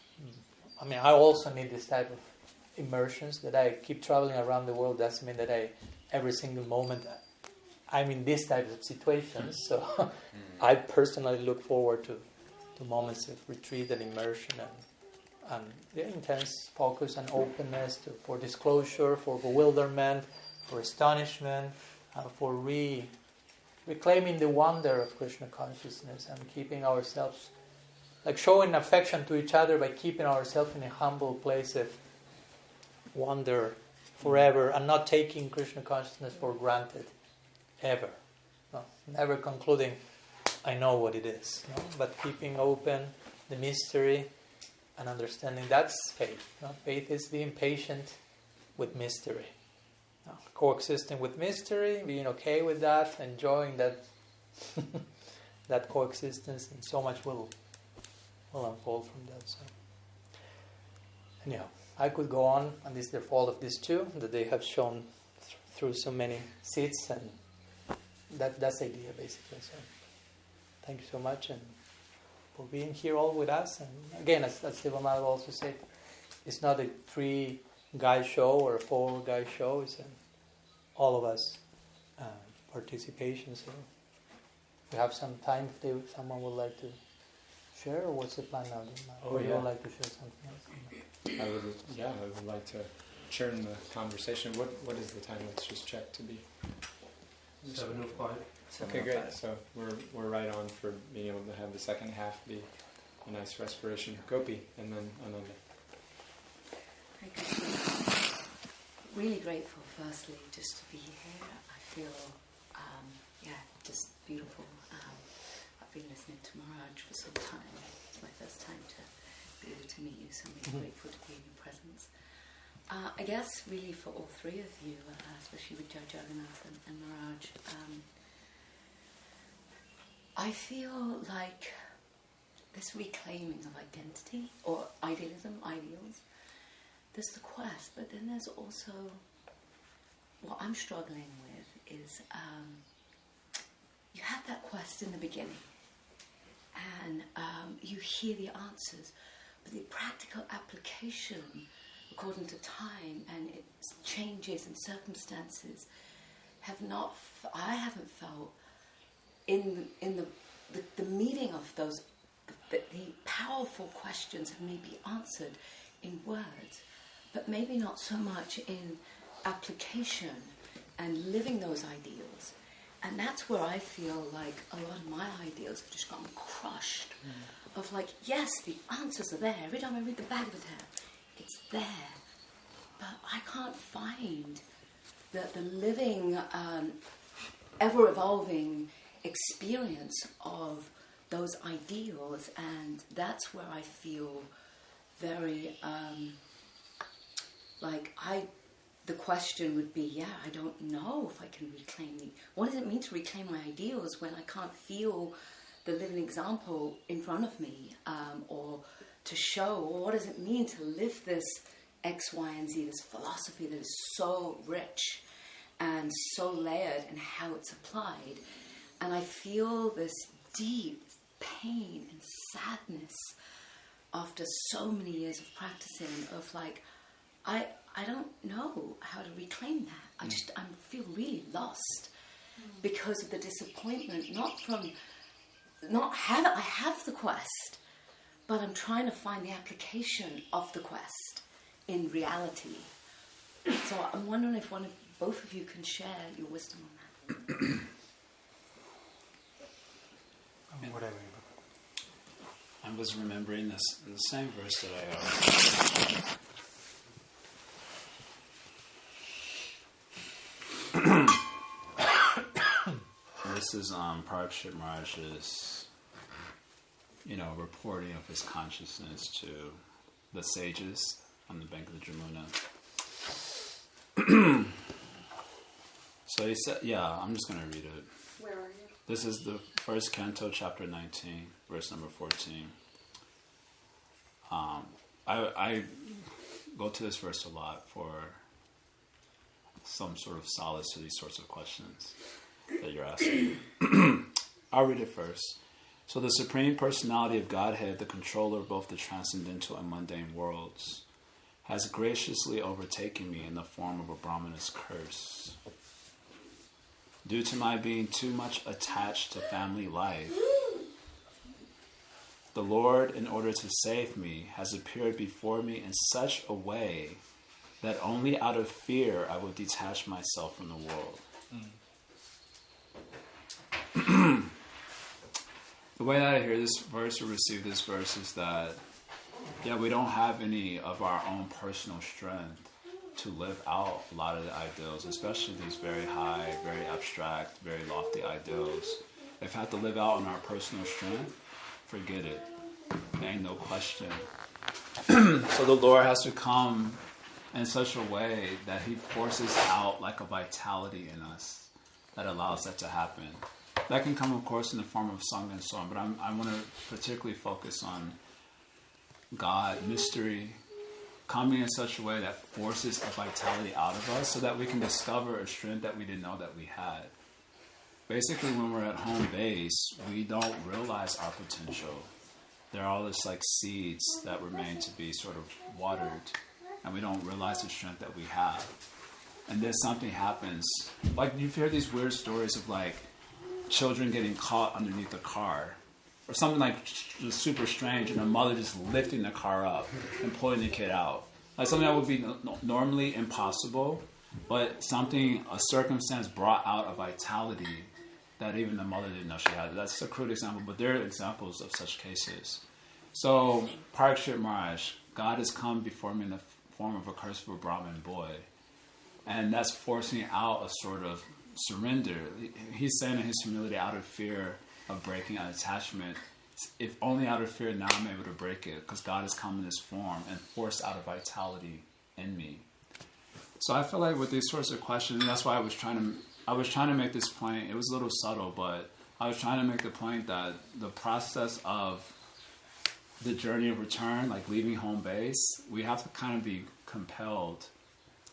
I mean, I also need this type of immersions that I keep traveling around the world. Doesn't mean that every single moment I'm in this type of situations. So I personally look forward to moments of retreat and immersion and intense focus and openness for disclosure, for bewilderment, for astonishment, for reclaiming the wonder of Krishna consciousness and keeping ourselves, like showing affection to each other by keeping ourselves in a humble place of wonder forever and not taking Krishna consciousness for granted ever. No, never concluding, I know what it is. No? But keeping open the mystery and understanding that's faith. No? Faith is being patient with mystery. No? Coexisting with mystery, being okay with that, enjoying that that coexistence, and so much will unfold from that. So, anyhow, I could go on, and this is the fault of these two, that they have shown through so many seats, and that's the idea basically. So, thank you so much, and for being here all with us. And again, as Deva Madhava also said, it's not a 3-guy show or a 4-guy show. It's all of us participation. So we have some time if someone would like to share, or what's the plan now? Or you would like to share something else? I would like to share in the conversation. What is the time? Let's just check to be 7:05. Okay, great. So we're right on for being able to have the second half be a nice respiration. Gopi, and then Ananda. Really grateful, firstly, just to be here. I feel, just beautiful. I've been listening to Maharaj for some time. It's my first time to be able to meet you, so I'm really grateful to be in your presence. I guess really for all three of you, especially with Jaya Jagannatha and Maharaj, I feel like this reclaiming of identity or idealism, ideals. There's the quest, but then there's also what I'm struggling with is you have that quest in the beginning and you hear the answers, but the practical application according to time and its changes and circumstances I haven't felt in the meeting of those, the powerful questions have maybe answered in words, but maybe not so much in application and living those ideals. And that's where I feel like a lot of my ideals have just gotten crushed. Of like, yes, the answers are there. Every time I read the Bhagavad Gita, it's there. But I can't find the living, ever-evolving experience of those ideals. And that's where I feel very, the question would be, I don't know if I can reclaim what does it mean to reclaim my ideals when I can't feel the living example in front of me, or to show, or what does it mean to live this X, Y, and Z, this philosophy that is so rich and so layered in how it's applied. And I feel this deep pain and sadness after so many years of practicing, of like, I don't know how to reclaim that. I feel really lost because of the disappointment, I have the quest, but I'm trying to find the application of the quest in reality. So I'm wondering if both of you can share your wisdom on that. Whatever. I was remembering the same verse that this is Parikshit Maharaj's, reporting of his consciousness to the sages on the bank of the Jamuna. So he said, I'm just going to read it. Where are you? This is the first canto, chapter 19, verse number 14. I go to this verse a lot for some sort of solace to these sorts of questions that you're asking. I'll read it first. So the Supreme Personality of Godhead, the controller of both the transcendental and mundane worlds, has graciously overtaken me in the form of a Brahmana's curse. Due to my being too much attached to family life, the Lord, in order to save me, has appeared before me in such a way that only out of fear I will detach myself from the world. The way that I hear this verse or receive this verse is that, we don't have any of our own personal strength to live out a lot of the ideals, especially these very high, very abstract, very lofty ideals. If I have to live out on our personal strength, forget it. There ain't no question. So the Lord has to come in such a way that he forces out like a vitality in us that allows that to happen. That can come, of course, in the form of song and so on, but I want to particularly focus on God, mystery, coming in such a way that forces a vitality out of us so that we can discover a strength that we didn't know that we had. Basically, when we're at home base, we don't realize our potential. There are all this like seeds that remain to be sort of watered, and we don't realize the strength that we have. And then something happens. Like, you hear these weird stories of like children getting caught underneath a car, or something like just super strange, and a mother just lifting the car up and pulling the kid out. Like something that would be normally impossible, but a circumstance brought out a vitality that even the mother didn't know she had. That's a crude example, but there are examples of such cases. So, Parikshit Maharaj, God has come before me in the form of a curse for a Brahmin boy, and that's forcing out a sort of surrender. He's saying in his humility, out of fear of breaking an attachment, if only out of fear now I'm able to break it, because God has come in this form and forced out a vitality in me. So I feel like with these sorts of questions, and that's why I was trying to make this point. It was a little subtle, but I was trying to make the point that the process of the journey of return, like leaving home base, we have to kind of be compelled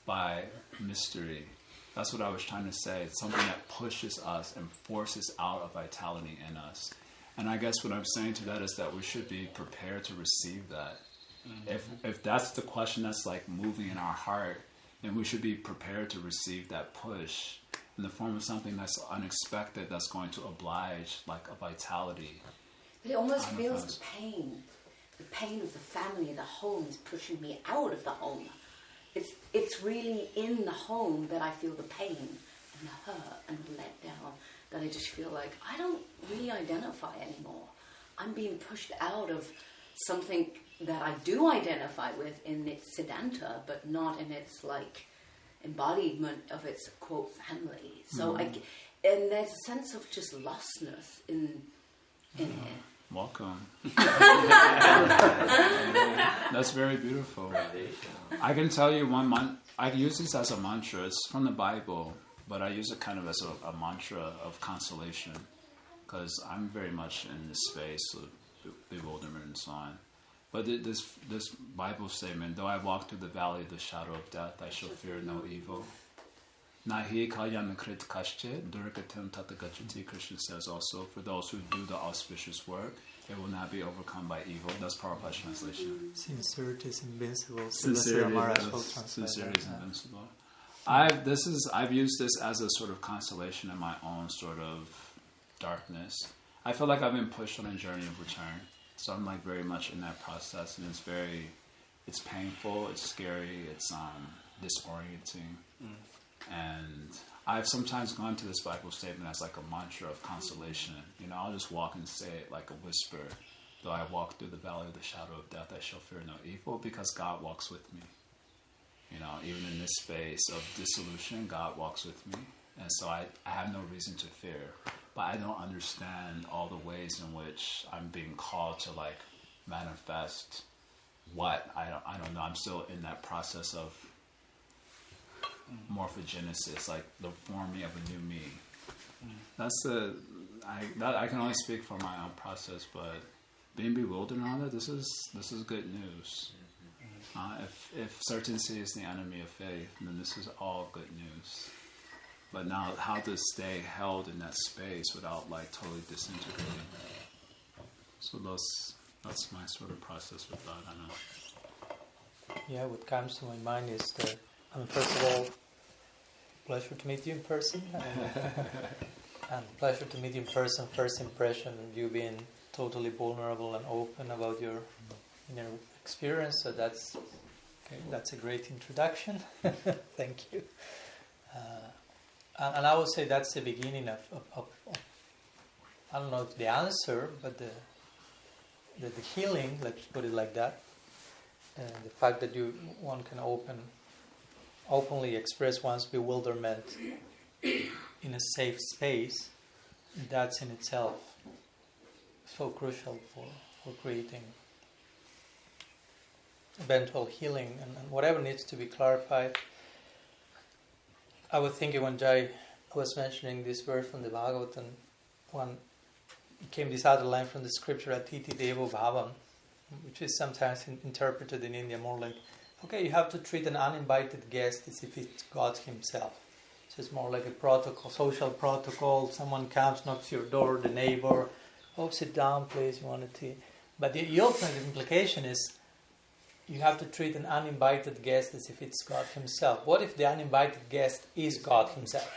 by mystery. That's what I was trying to say. It's something that pushes us and forces out a vitality in us. And I guess what I'm saying to that is that we should be prepared to receive that. Mm-hmm. If that's the question that's like moving in our heart, then we should be prepared to receive that push in the form of something that's unexpected, that's going to oblige like a vitality. But it almost feels the pain of the family, the home is pushing me out of the home. It's really in the home that I feel the pain and the hurt and the letdown, that I just feel like I don't really identify anymore. I'm being pushed out of something that I do identify with in its Siddhanta, but not in its like embodiment of its quote family. So and there's a sense of just lostness in it. Welcome. That's very beautiful. I can tell you I use this as a mantra. It's from the Bible, but I use it kind of as a mantra of consolation. because I'm very much in this space of bewilderment and so on. But this Bible statement, though I walk through the valley of the shadow of death, I shall fear no evil. Nahi kalyamikrit kashche durgatam tatagachati, Krishna says also, for those who do the auspicious work, they will not be overcome by evil. That's Prabhupada's translation. Sincerity is invincible. Sincerity is invincible. I've used this as a sort of consolation in my own sort of darkness. I feel like I've been pushed on a journey of return. So I'm like very much in that process, and it's painful, it's scary, it's disorienting. And I've sometimes gone to this Bible statement as like a mantra of consolation. You know, I'll just walk and say it like a whisper. Though I walk through the valley of the shadow of death, I shall fear no evil, because God walks with me. You know, even in this space of dissolution, God walks with me. And so I have no reason to fear. But I don't understand all the ways in which I'm being called to like manifest what. I don't know. I'm still in that process of morphogenesis, like the forming of a new me. I can only speak for my own process, but being bewildered and all that, this is good news. If certainty is the enemy of faith, then this is all good news. But now, how to stay held in that space without like totally disintegrating. So that's my sort of process with that. I know. Yeah, what comes to my mind is that, first of all, pleasure to meet you in person. And pleasure to meet you in person, first impression, you being totally vulnerable and open about your inner experience. So that's a great introduction. Thank you. And I would say that's the beginning of I don't know if the answer, but the healing, let's put it like that. The fact that one can openly express one's bewilderment in a safe space, that's in itself so crucial for creating eventual healing and whatever needs to be clarified. I was thinking when Jai was mentioning this verse from the Bhagavatam, one came this other line from the scripture, Atiti Deva Madhava, which is sometimes interpreted in India more like, okay, you have to treat an uninvited guest as if it's God himself. So it's more like a protocol, social protocol. Someone comes, knocks your door, the neighbor, oh, sit down, please, you want a tea. But the ultimate implication is you have to treat an uninvited guest as if it's God himself. What if the uninvited guest is God himself?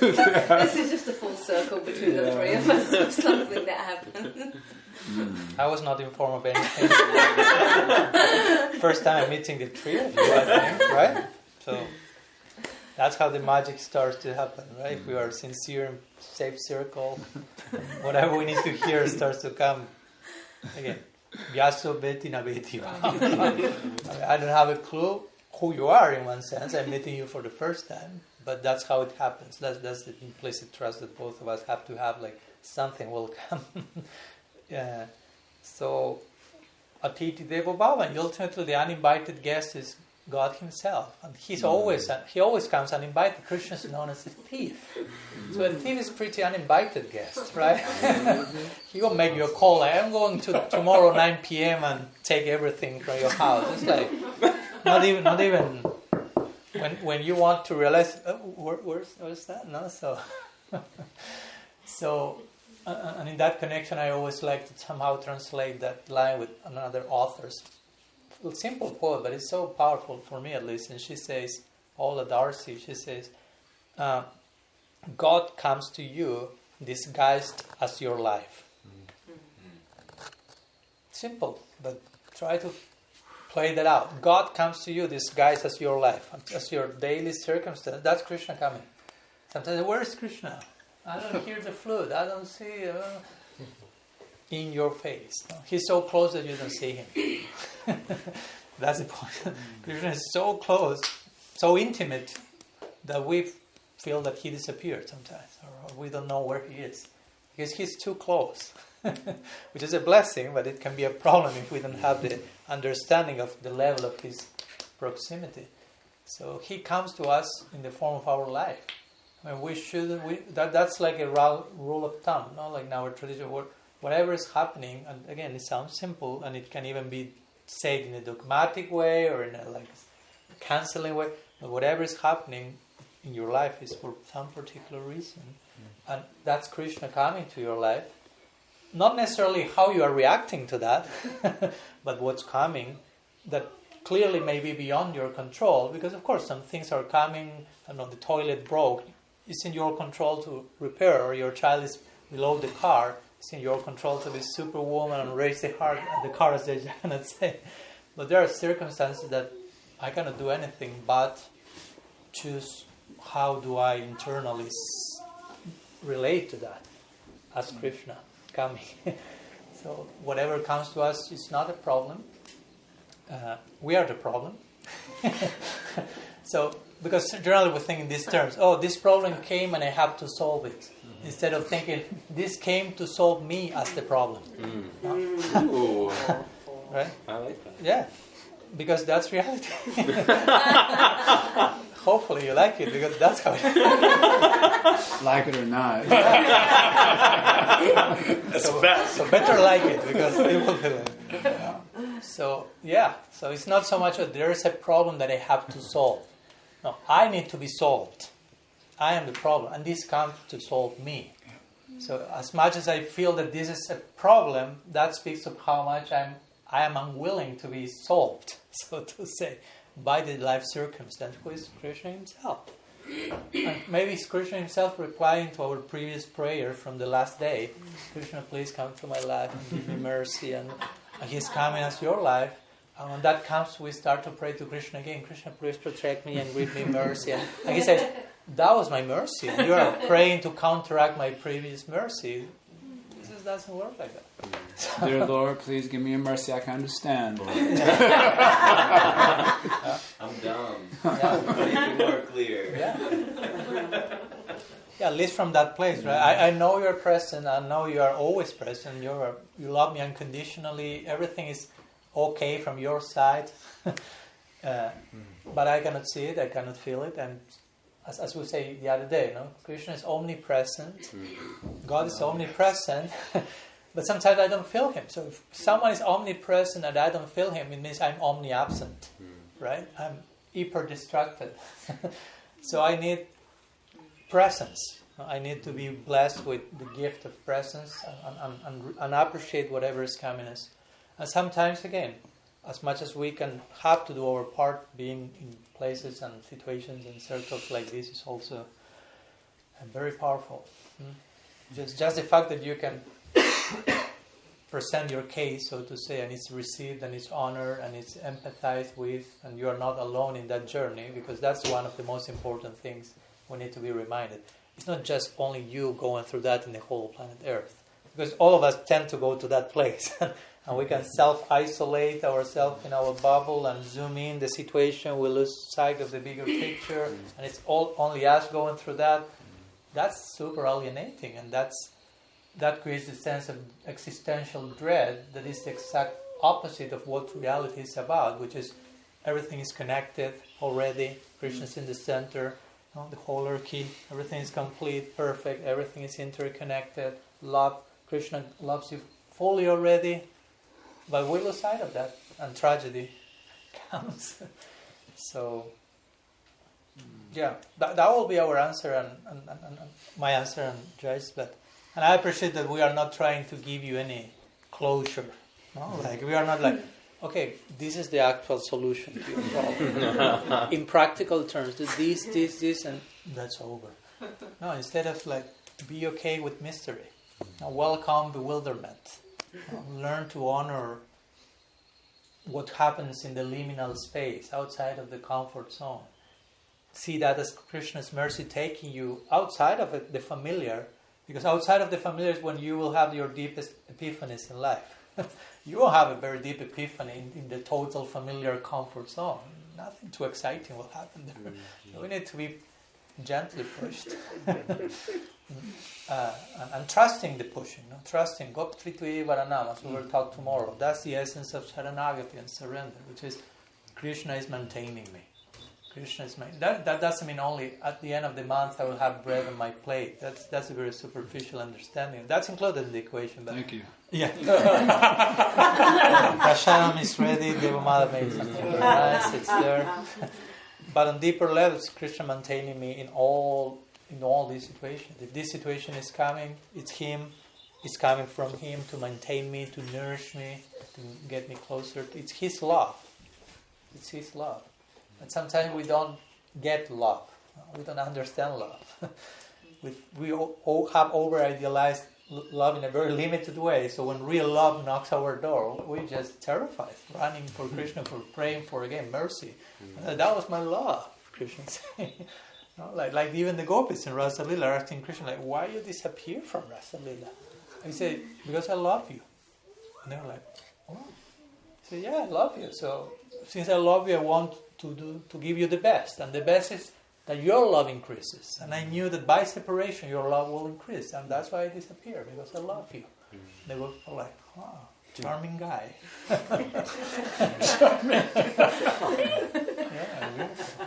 This is just a full circle between the three of us of something that happened. I was not informed of anything. First time I'm meeting the three of you, I think, right? So that's how the magic starts to happen, right? If we are sincere and safe circle, whatever we need to hear starts to come. Again, Vyaso Beti na Beti. I don't have a clue who you are in one sense. I'm meeting you for the first time, but that's how it happens. That's the implicit trust that both of us have to have, like something will come. Yeah. So, Atiti Devo Bhava, and ultimately the uninvited guest is God himself, and he always comes uninvited. Krishna is known as a thief, so a thief is pretty uninvited guest, right? He will make you a call. I'm going to tomorrow 9 p.m. and take everything from your house. It's like not even when you want to realize where's that? No, so and in that connection, I always like to somehow translate that line with another author's simple poem, but it's so powerful for me at least. And she says, Ola Darcy, she says, God comes to you disguised as your life. Simple, but try to play that out. God comes to you disguised as your life, as your daily circumstance. That's Krishna coming. Sometimes, where is Krishna? I don't hear the flute. I don't see in your face. No? He's so close that you don't see him. That's the point. Krishna is so close, so intimate, that we feel that he disappeared sometimes, or we don't know where he is, because he's too close, which is a blessing, but it can be a problem if we don't have the understanding of the level of his proximity. So He comes to us in the form of our life. I mean, we shouldn't. That's like a rule of thumb, no? Like in our tradition, whatever is happening, and again, it sounds simple, and it can even be said in a dogmatic way or in a like canceling way. But whatever is happening in your life is for some particular reason, and that's Krishna coming to your life. Not necessarily how you are reacting to that, but what's coming that clearly may be beyond your control. Because of course, some things are coming. I don't know, the toilet broke. It's in your control to repair, or your child is below the car. It's in your control to be superwoman and raise the car, as Jaya Jagannatha say. But there are circumstances that I cannot do anything but choose how do I internally relate to that as Krishna coming. So whatever comes to us is not a problem. We are the problem. So, because generally we think in these terms, oh, this problem came and I have to solve it. Instead of thinking, this came to solve me as the problem. No? Right? I like that. Yeah, because that's reality. Hopefully you like it, because that's how it is. Like it or not. So better like it, because it will be like. So it's not so much that there is a problem that I have to solve. No, I need to be solved. I am the problem, and this comes to solve me. So as much as I feel that this is a problem, that speaks of how much I am unwilling to be solved, so to say, by the life circumstance, who is Krishna himself. And maybe it's Krishna himself replying to our previous prayer from the last day, Krishna, please come to my life and give me mercy, and he's coming as your life. And when that comes, we start to pray to Krishna again. Krishna, please protect me and give me mercy. And he says, that was my mercy. You are praying to counteract my previous mercy. This doesn't work like that. Dear Lord, please give me a mercy I can understand, Lord. I'm dumb. Make it more clear. Yeah, at least from that place, right? I know you're present. I know you are always present. You love me unconditionally. Everything is okay from your side. But I cannot see it. I cannot feel it. And as we say the other day, no? Krishna is omnipresent. God is omnipresent. But sometimes I don't feel him. So if someone is omnipresent and I don't feel him, it means I'm omniabsent, right? I'm hyper-distracted. So I need presence. I need to be blessed with the gift of presence and appreciate whatever is coming us. And sometimes, again, as much as we can have to do our part, being in places and situations and circles like this is also very powerful. Just the fact that you can present your case, so to say, and it's received and it's honored and it's empathized with, and you are not alone in that journey, because that's one of the most important things we need to be reminded. It's not just only you going through that in the whole planet Earth, because all of us tend to go to that place. And we can self-isolate ourselves in our bubble and zoom in the situation. We lose sight of the bigger picture, and it's all only us going through that. That's super alienating, and that creates a sense of existential dread that is the exact opposite of what reality is about, which is everything is connected already. Krishna's in the center, the hierarchy. Everything is complete, perfect. Everything is interconnected. Love, Krishna loves you fully already. But we lose sight of that, and tragedy comes. So, that will be our answer, and my answer, and Jay's. And I appreciate that we are not trying to give you any closure. No? Like we are not like, okay, this is the actual solution to your problem. In practical terms, this, and that's over. No, instead of like, be okay with mystery. Welcome bewilderment. Learn to honor what happens in the liminal space, outside of the comfort zone. See that as Krishna's mercy taking you outside of the familiar, because outside of the familiar is when you will have your deepest epiphanies in life. You will have a very deep epiphany in the total familiar comfort zone. Nothing too exciting will happen there. We need to be gently pushed. And trusting the pushing, trusting Goptrituye Varanam, as we will talk tomorrow. That's the essence of Sharanagati and surrender, which is Krishna is maintaining me. Krishna is my... That doesn't mean only at the end of the month I will have bread on my plate. That's a very superficial understanding. That's included in the equation. But Thank you. yeah. Prashadam is ready, Deva Madhava made something very nice, it's there. But on deeper levels, Krishna maintaining me in all these situations. If this situation is coming, it's Him. It's coming from Him to maintain me, to nourish me, to get me closer. It's His love. It's His love. And sometimes we don't get love. We don't understand love. we all have over-idealized love in a very limited way. So when real love knocks our door, we're just terrified, running for Krishna, for praying for, again, mercy. That was my love, Krishna saying. Like even the gopis in Rasa Lila are asking Krishna, like, why you disappear from Rasa Lila? He said, because I love you. And they were like, oh. He said, yeah, I love you. So since I love you, I want to give you the best. And the best is that your love increases. And I knew that by separation, your love will increase. And that's why I disappear, because I love you. They were like, wow, charming guy. Yeah, beautiful.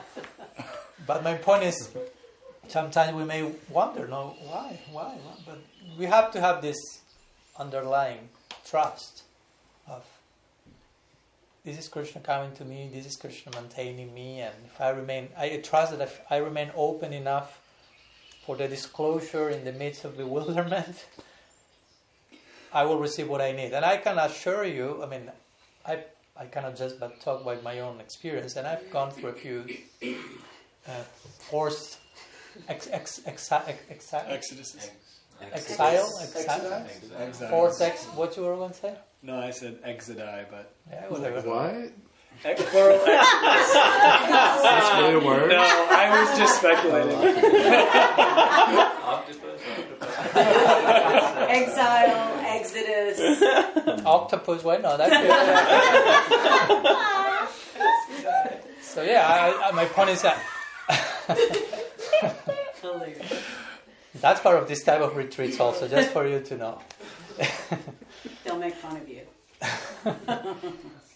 But my point is, sometimes we may wonder, no, why? But we have to have this underlying trust of, this is Krishna coming to me, this is Krishna maintaining me, and if I trust that if I remain open enough for the disclosure in the midst of bewilderment, I will receive what I need. And I can assure you, I cannot just but talk about my own experience, and I've gone through a few forced exile, forced what you were going to say? No, I said exodi, but yeah, whatever. What? Plural That's really a word? No, I was just speculating. Exile, Exodus. Octopus, why not? So yeah, my point is that that's part of this type of retreats also, just for you to know. They'll make fun of you.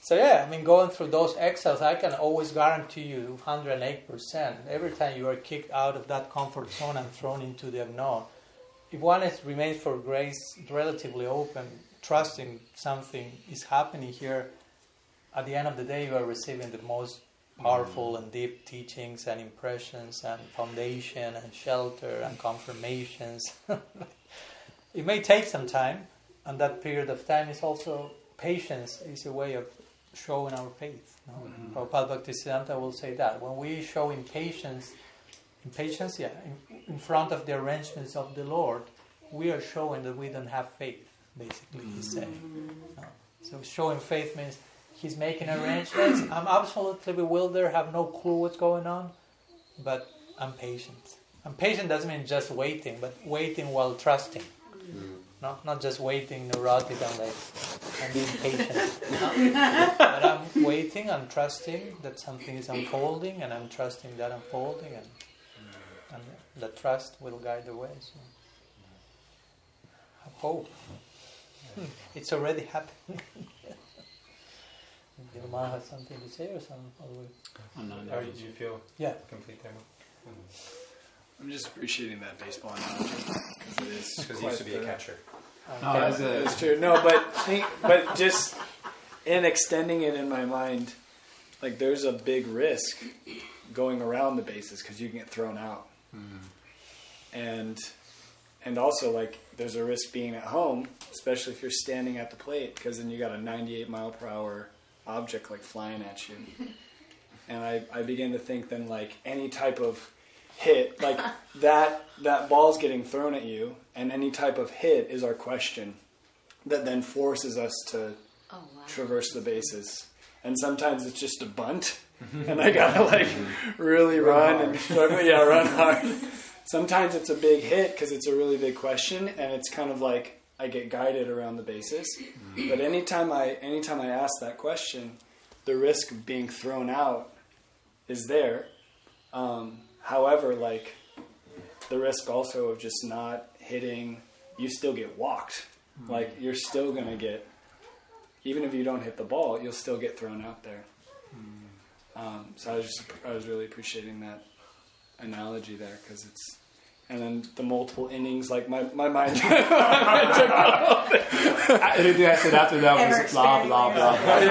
So yeah, going through those exiles, I can always guarantee you 108%. Every time you are kicked out of that comfort zone and thrown into the unknown, if one remains for grace relatively open, trusting something is happening here, at the end of the day you are receiving the most powerful and deep teachings and impressions and foundation and shelter and confirmations. It may take some time, and that period of time is also patience, is a way of showing our faith. Prabhupada Bhaktisiddhanta will say that. When we show impatience, in front of the arrangements of the Lord, we are showing that we don't have faith, basically, he's saying. So showing faith means he's making arrangements. I'm absolutely bewildered, have no clue what's going on, but I'm patient. And patient doesn't mean just waiting, but waiting while trusting. Not just waiting neurotic and being patient. But I'm waiting, I'm trusting that something is unfolding, and I'm trusting that unfolding, and the trust will guide the way. So have hope. It's already happening. Did you have something to say or something? How did you feel? Yeah. Complete demo. I'm just appreciating that baseball analogy. Because you used to be a catcher. It's true. No, but just in extending it in my mind, like there's a big risk going around the bases because you can get thrown out, and also like there's a risk being at home, especially if you're standing at the plate, because then you got a 98 mile per hour object like flying at you, and I begin to think then like any type of hit, like that ball's getting thrown at you, and any type of hit is our question that then forces us to traverse the bases. And sometimes it's just a bunt, and I gotta like really run run hard. Sometimes it's a big hit because it's a really big question, and it's kind of like I get guided around the bases. But anytime I ask that question, the risk of being thrown out is there. However, like the risk also of just not hitting, you still get walked. Like you're still gonna get, even if you don't hit the ball, you'll still get thrown out there. So I was really appreciating that analogy there, because it's, and then the multiple innings, like my mind. Anything I said after that was blah blah blah. I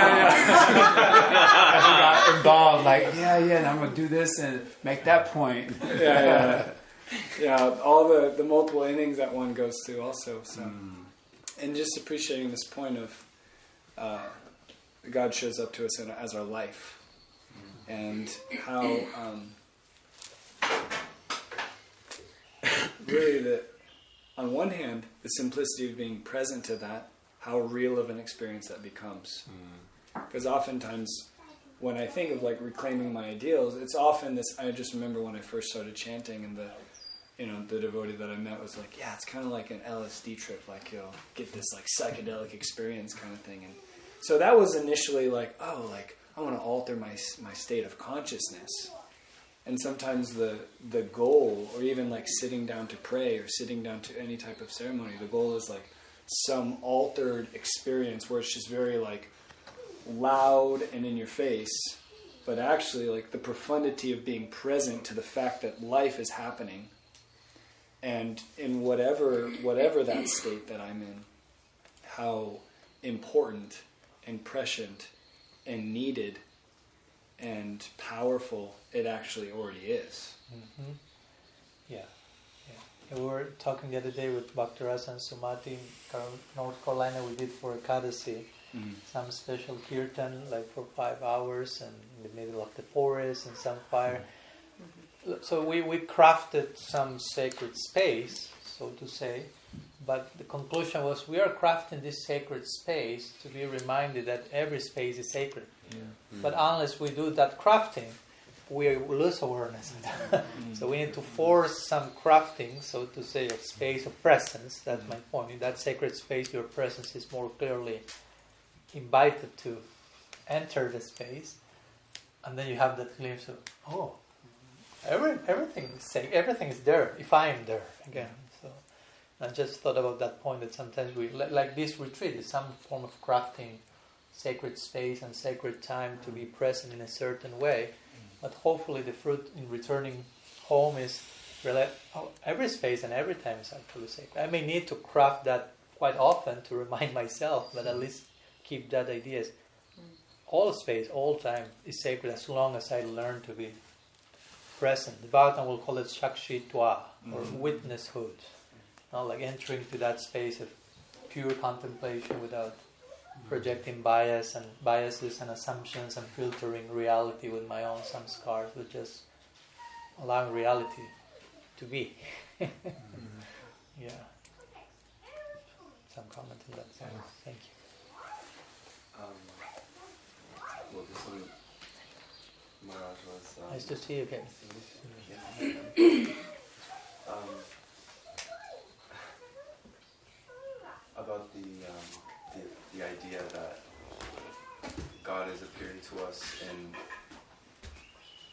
got involved, like and I'm gonna do this and make that point. All the multiple innings that one goes through also. So, and just appreciating this point of God shows up to us as our life, and how really that on one hand the simplicity of being present to that, how real of an experience that becomes. Because oftentimes when I think of like reclaiming my ideals, it's often this. I just remember when I first started chanting, and the devotee that I met was like, it's kind of like an LSD trip, like you'll get this like psychedelic experience kind of thing. And so that was initially like, I want to alter my state of consciousness. And sometimes the goal, or even like sitting down to pray or sitting down to any type of ceremony, the goal is like some altered experience where it's just very like loud and in your face, but actually like the profundity of being present to the fact that life is happening. And in whatever that state that I'm in, how important and prescient and needed and powerful it actually already is. Mm-hmm. Yeah. We were talking the other day with Bhaktaras and Sumati in North Carolina. We did for Ekadasi some special kirtan, like for 5 hours, and in the middle of the forest and some fire. So we crafted some sacred space, so to say, but the conclusion was we are crafting this sacred space to be reminded that every space is sacred. But unless we do that crafting, we lose awareness of that. So we need to force some crafting, so to say, of space of presence. That's my point. In that sacred space, your presence is more clearly invited to enter the space, and then you have that glimpse of, everything is safe. Everything is there if I am there again. So I just thought about that point, that sometimes we, like this retreat, is some form of crafting sacred space and sacred time to be present in a certain way. But hopefully the fruit in returning home is every space and every time is actually sacred. I may need to craft that quite often to remind myself, but at least keep that idea. All space, all time is sacred as long as I learn to be present. The Bhagavatam will call it Shakshitva, or witnesshood. Like entering to that space of pure contemplation without projecting biases and assumptions and filtering reality with my own samskars, but just allowing reality to be. Some comment on that. Thank you. Well, this one, Maharaj, was... Nice to see you again. About the idea that God is appearing to us in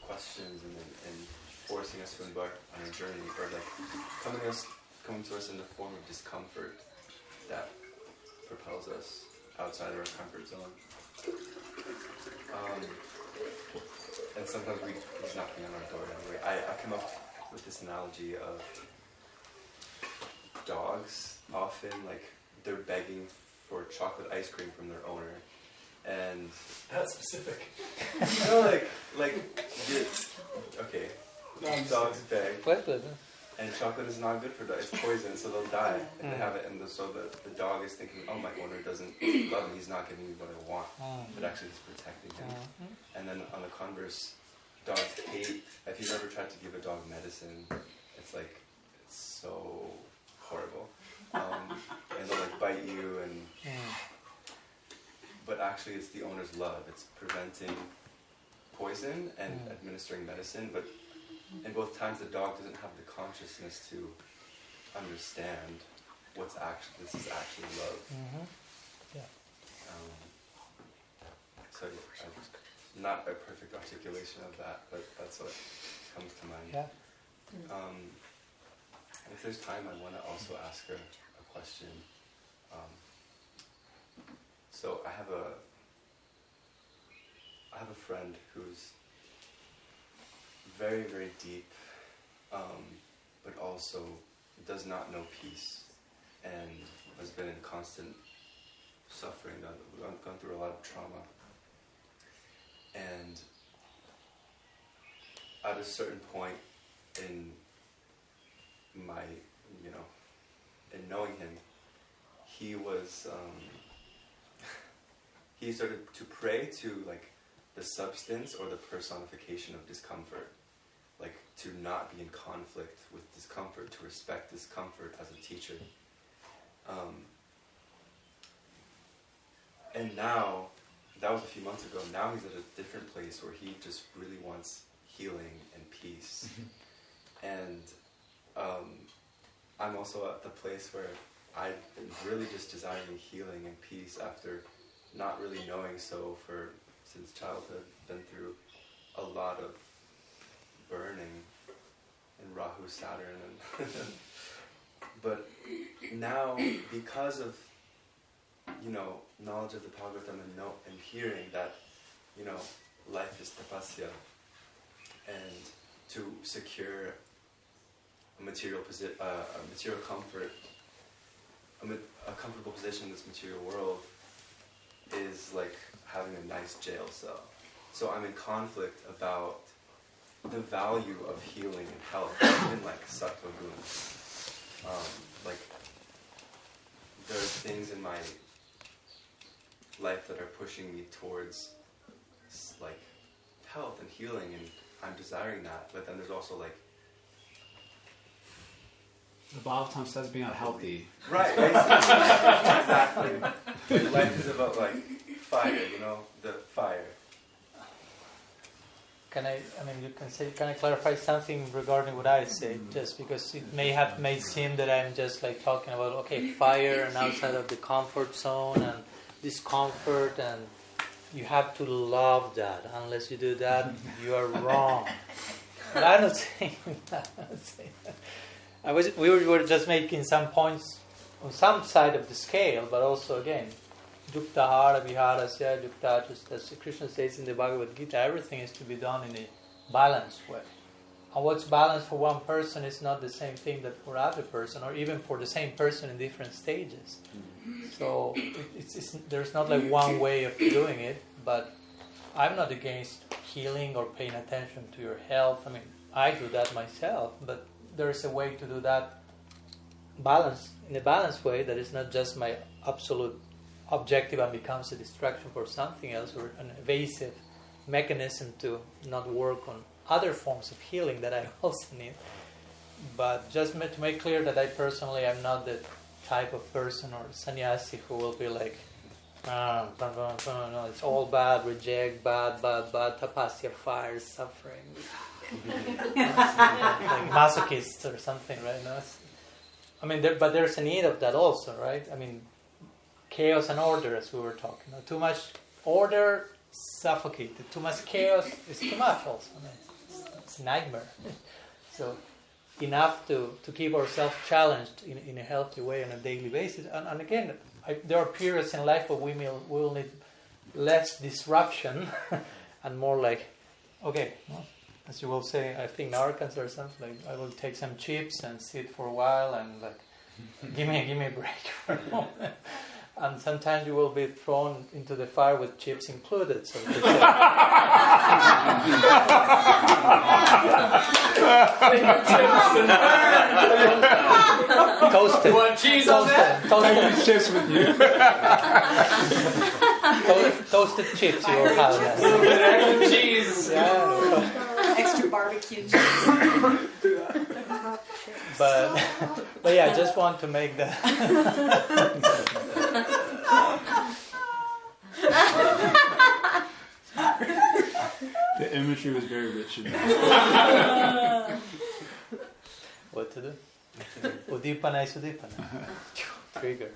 questions and forcing us to embark on a journey, or like coming to us in the form of discomfort that propels us outside of our comfort zone. And sometimes he's knocking on our door anyway. I come up with this analogy of dogs. Often, like, they're begging for chocolate ice cream from their owner, and that's specific. Dogs beg, and chocolate is not good for dogs. It's poison, so they'll die if they have it. And so the dog is thinking, "Oh, my owner doesn't love me. He's not giving me what I want." But actually, he's protecting him. And then on the converse, dogs hate. If you've ever tried to give a dog medicine, it's so horrible. And they'll like bite you, but actually it's the owner's love. It's preventing poison and administering medicine, but in both times the dog doesn't have the consciousness to understand this is actually love. So not a perfect articulation of that, but that's what comes to mind. If there's time, I want to also ask her a question. So I have a friend who's very, very deep, but also does not know peace and has been in constant suffering, gone through a lot of trauma. And at a certain point in my, in knowing him, he was, he started to pray to like the substance or the personification of discomfort, like to not be in conflict with discomfort, to respect discomfort as a teacher. And now, that was a few months ago, now he's at a different place where he just really wants healing and peace. And I'm also at the place where I've been really just desiring healing and peace after not really knowing so since childhood. Been through a lot of burning in Rahu, Saturn, and but now because of knowledge of the Bhagavatam and hearing that life is tapasya, and to secure a material comfort, a comfortable position in this material world is like having a nice jail cell. So I'm in conflict about the value of healing and health, even like sattva guna. Like there are things in my life that are pushing me towards like health and healing, and I'm desiring that. But then there's also like the Bhagavatam says being unhealthy. Right. Exactly. Life is about like fire, the fire. Can I clarify something regarding what I said? Just because it may have made seem that I'm just like talking about, fire and outside of the comfort zone and discomfort, and you have to love that. Unless you do that, you are wrong. But I'm not saying that. We were just making some points on some side of the scale, but also again, Yuktahara Viharasya Yukta, just as Krishna says in the Bhagavad Gita, everything is to be done in a balanced way. And what's balanced for one person is not the same thing that for other person, or even for the same person in different stages. So there's not like one way of doing it, but I'm not against healing or paying attention to your health. I mean, I do that myself, but there's a way to do that in a balanced way that is not just my absolute objective and becomes a distraction for something else, or an evasive mechanism to not work on other forms of healing that I also need. But just to make clear that I personally am not the type of person or sannyasi who will be like, no, it's all bad, reject, bad, tapasya, fire, suffering. Like masochists or something, right? No, I mean, but there's a need of that also, right? I mean, chaos and order, as we were talking. Too much order, suffocated. Too much chaos is too much also. I mean, it's a nightmare. So enough to keep ourselves challenged in a healthy way on a daily basis. And again, there are periods in life where we will need less disruption and more like, as you will say, I think Narcans or something, like I will take some chips and sit for a while and like, give me a break for a moment. And sometimes you will be thrown into the fire with chips included. So toasted. Want cheese on that? Toasted chips with you. Toasted chips you will have. A little bit extra cheese. Yeah. Extra barbecue cheese. But yeah, I just want to make that. The imagery was very rich in that. What to do? Udipana is Udipana. Trigger.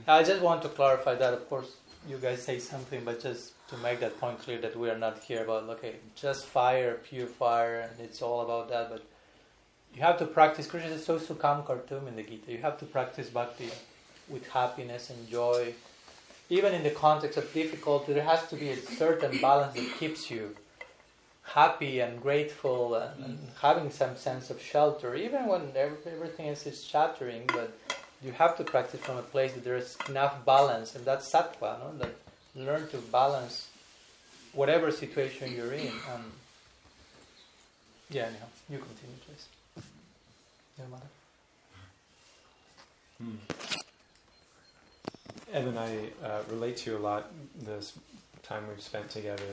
I just want to clarify that. Of course, you guys say something, but just to make that point clear that we are not here about, just fire, pure fire, and it's all about that. But you have to practice. Krishna says, "So Sukam Kartum" in the Gita. You have to practice bhakti with happiness and joy. Even in the context of difficulty, there has to be a certain balance that keeps you happy and grateful and having some sense of shelter, even when everything else is shattering. But you have to practice from a place that there is enough balance, and that's sattva, no? That learn to balance whatever situation you're in. Yeah, anyhow, you continue, please. Your mother. Evan, I relate to you a lot this time we've spent together.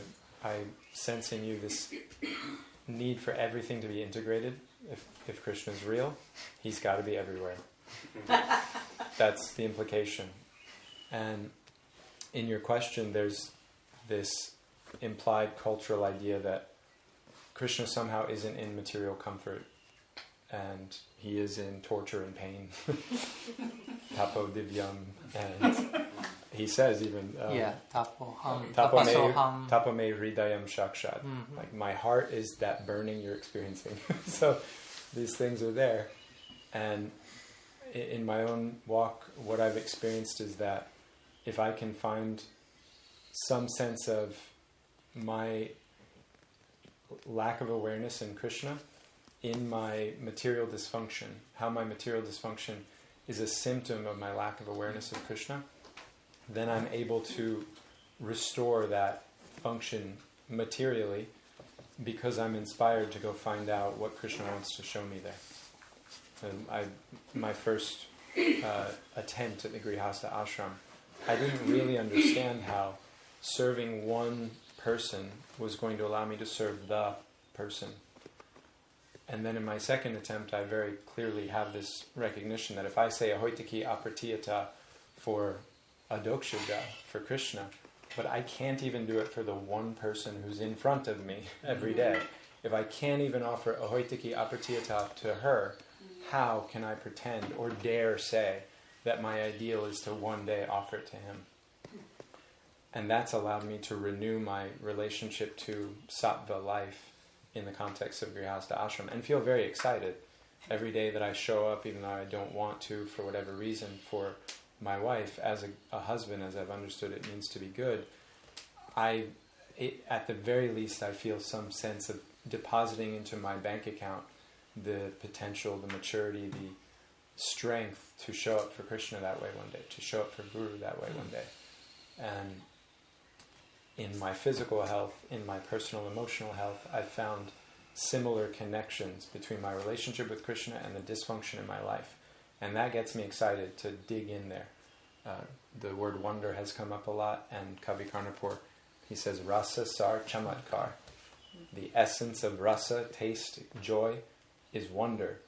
I sense in you this need for everything to be integrated. If Krishna is real, he's got to be everywhere. That's the implication. And in your question, there's this implied cultural idea that Krishna somehow isn't in material comfort, and he is in torture and pain. Tapo divyam. And he says even... Tapo me hridayam shakshad. Like, my heart is that burning you're experiencing. So these things are there. And in my own walk, what I've experienced is that if I can find some sense of my lack of awareness in Krishna, in my material dysfunction, how my material dysfunction is a symptom of my lack of awareness of Krishna, then I'm able to restore that function materially because I'm inspired to go find out what Krishna wants to show me there. My first attempt at the Grihastha ashram, I didn't really understand how serving one person was going to allow me to serve the person. And then in my second attempt, I very clearly have this recognition that if I say ahoitaki apratiyata for adokshaja, for Krishna, but I can't even do it for the one person who's in front of me every day. If I can't even offer ahoitaki apratiyata to her, how can I pretend or dare say that my ideal is to one day offer it to him? And that's allowed me to renew my relationship to sattva life in the context of Grihastha ashram and feel very excited every day that I show up, even though I don't want to for whatever reason, for my wife as a husband, as I've understood it means to be good. At the very least, I feel some sense of depositing into my bank account the potential, the maturity, the strength to show up for Krishna that way one day, to show up for Guru that way one day. And in my physical health, in my personal emotional health, I've found similar connections between my relationship with Krishna and the dysfunction in my life. And that gets me excited to dig in there. The word wonder has come up a lot, and Kavi Karnapur, he says, rasa sar chamatkar. The essence of rasa, taste, joy, is wonder.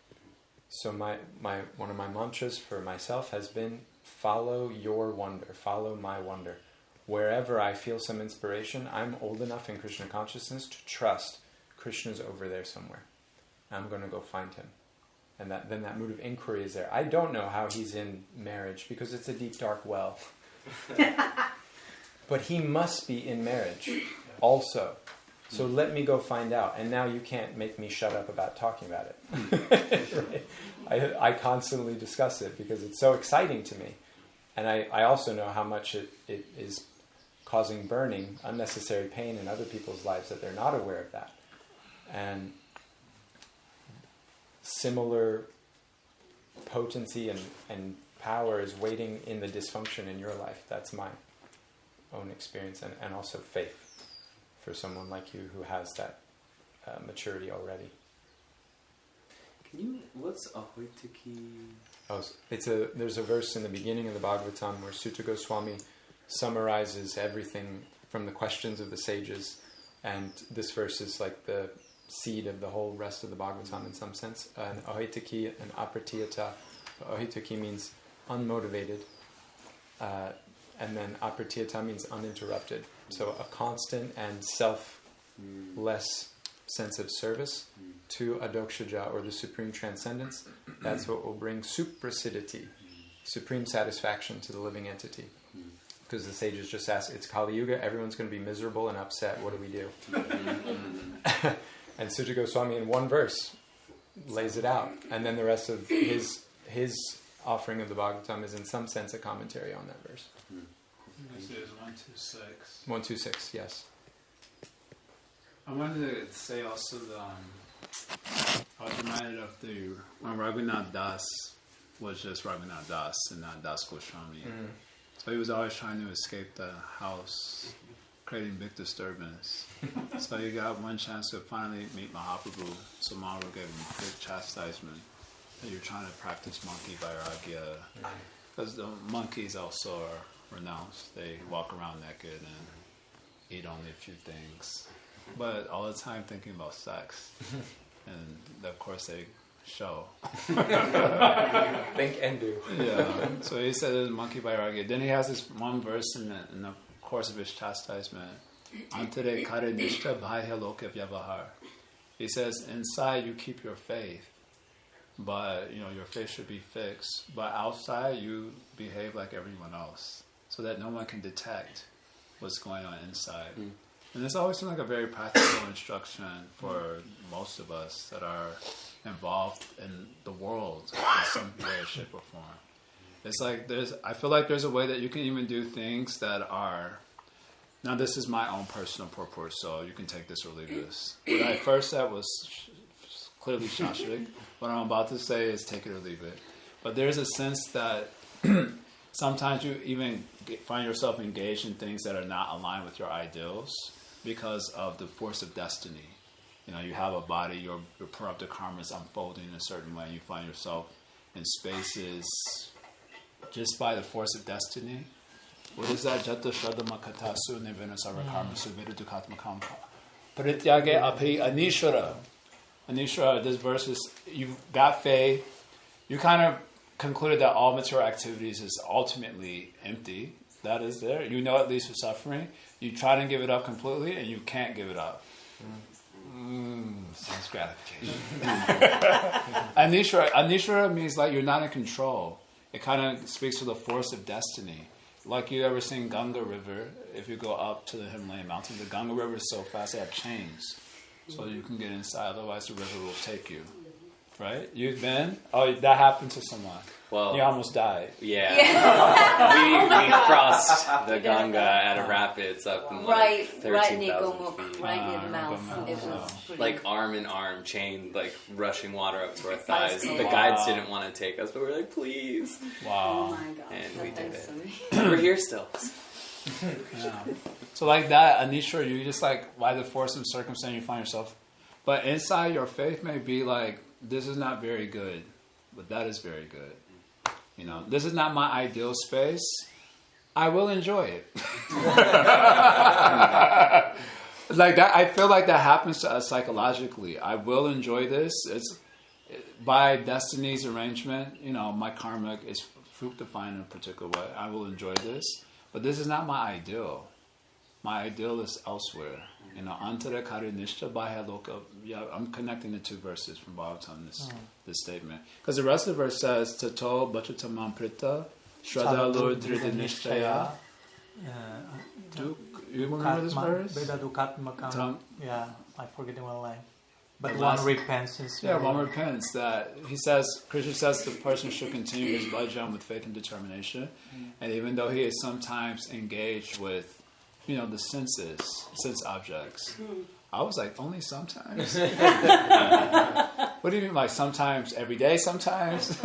So one of my mantras for myself has been, follow your wonder, follow my wonder. Wherever I feel some inspiration, I'm old enough in Krishna consciousness to trust Krishna's over there somewhere. I'm going to go find him. And then that mood of inquiry is there. I don't know how he's in marriage because it's a deep, dark well. But he must be in marriage also. So let me go find out. And now you can't make me shut up about talking about it. Right? I constantly discuss it because it's so exciting to me. And I also know how much it is causing burning, unnecessary pain in other people's lives that they're not aware of that. And similar potency and power is waiting in the dysfunction in your life. That's my own experience, and also faith for someone like you who has that maturity already. What's ahoitaki? There's a verse in the beginning of the Bhagavatam where Sutta Goswami summarizes everything from the questions of the sages, and this verse is like the seed of the whole rest of the Bhagavatam in some sense. An ahoitaki, an apratiyata. Ahoitaki means unmotivated, and then apratiyata means uninterrupted. So a constant and selfless sense of service to adokshaja, or the supreme transcendence. That's what will bring suprasidity, supreme satisfaction to the living entity. Because the sages just ask, it's Kali Yuga, everyone's going to be miserable and upset, what do we do? And Sutta Goswami in one verse lays it out. And then the rest of his offering of the Bhagavatam is in some sense a commentary on that verse. This is 126. 126, yes. I wanted to say also I was reminded of when Raghunath Das was just Raghunath Das and not Das Goswami. So he was always trying to escape the house, creating big disturbance. So he got one chance to finally meet Mahaprabhu. So Mahaprabhu gave him big chastisement that you're trying to practice monkey vairagya. Because the monkeys also are renounced. They walk around naked and eat only a few things, but all the time thinking about sex. And of course they show. Think and do. Yeah. So he said there's monkey vairagya. Then he has this one verse in the course of his chastisement. Antere kare nishta bhaya loka vyavahar. He says inside you keep your faith, but your faith should be fixed. But outside you behave like everyone else, so that no one can detect what's going on inside. And this always seems like a very practical instruction for most of us that are involved in the world in some way, shape, or form. It's like I feel like there's a way that you can even do things that are. Now this is my own personal purport, so you can take this or leave this. What I first said was clearly shastrik. What I'm about to say is take it or leave it. But there's a sense that sometimes you even find yourself engaged in things that are not aligned with your ideals because of the force of destiny. You have a body, your corrupted karma is unfolding in a certain way, and you find yourself in spaces just by the force of destiny. What is that? Jata Shradama Katasu Nivena Sarakarma Suveda Dukatmakampa. Parityage Api Anishara. Anishara, this verse is, you've got faith. You kind of concluded that all material activities is ultimately empty. That is there. You know at least for suffering. You try to give it up completely, and you can't give it up. Sense gratification. Anishara means like you're not in control. It kind of speaks to the force of destiny. Like you ever seen Ganga River, if you go up to the Himalayan mountains, the Ganga River is so fast, they have chains. So you can get inside, otherwise the river will take you. Right? You've been? Oh, that happened to someone. Well, you almost died. Yeah. we crossed the Ganga at a rapids up in like 13,000 feet. Right near the mouth. It was like arm in arm, chained, like rushing water up to our thighs. The guides didn't want to take us, but we were like, please. Wow. Oh my God. And we did it. We're here still. Yeah. So like that, Anishra, you just like, by the force of circumstance, you find yourself. But inside your faith may be like, this is not very good, but that is very good. This is not my ideal space. I will enjoy it. Like that, I feel like that happens to us psychologically. I will enjoy this. It's by destiny's arrangement. My karma is fructifying in a particular way. I will enjoy this, but this is not my ideal. My ideal is elsewhere. Antara kare nishta bhaya loka. Yeah, I'm connecting the two verses from Bhagavatam, this statement. Because the rest of the verse says, Tato bhachatamam prita, shraddha lur drita nishtaya. You remember this verse? Yeah, I forget the one line. But one repents sincerely. Yeah, one repents. That he says, Krishna says the person should continue his bhajan with faith and determination. And even though he is sometimes engaged with the sense objects. I was like, only sometimes? What do you mean, like sometimes every day, sometimes?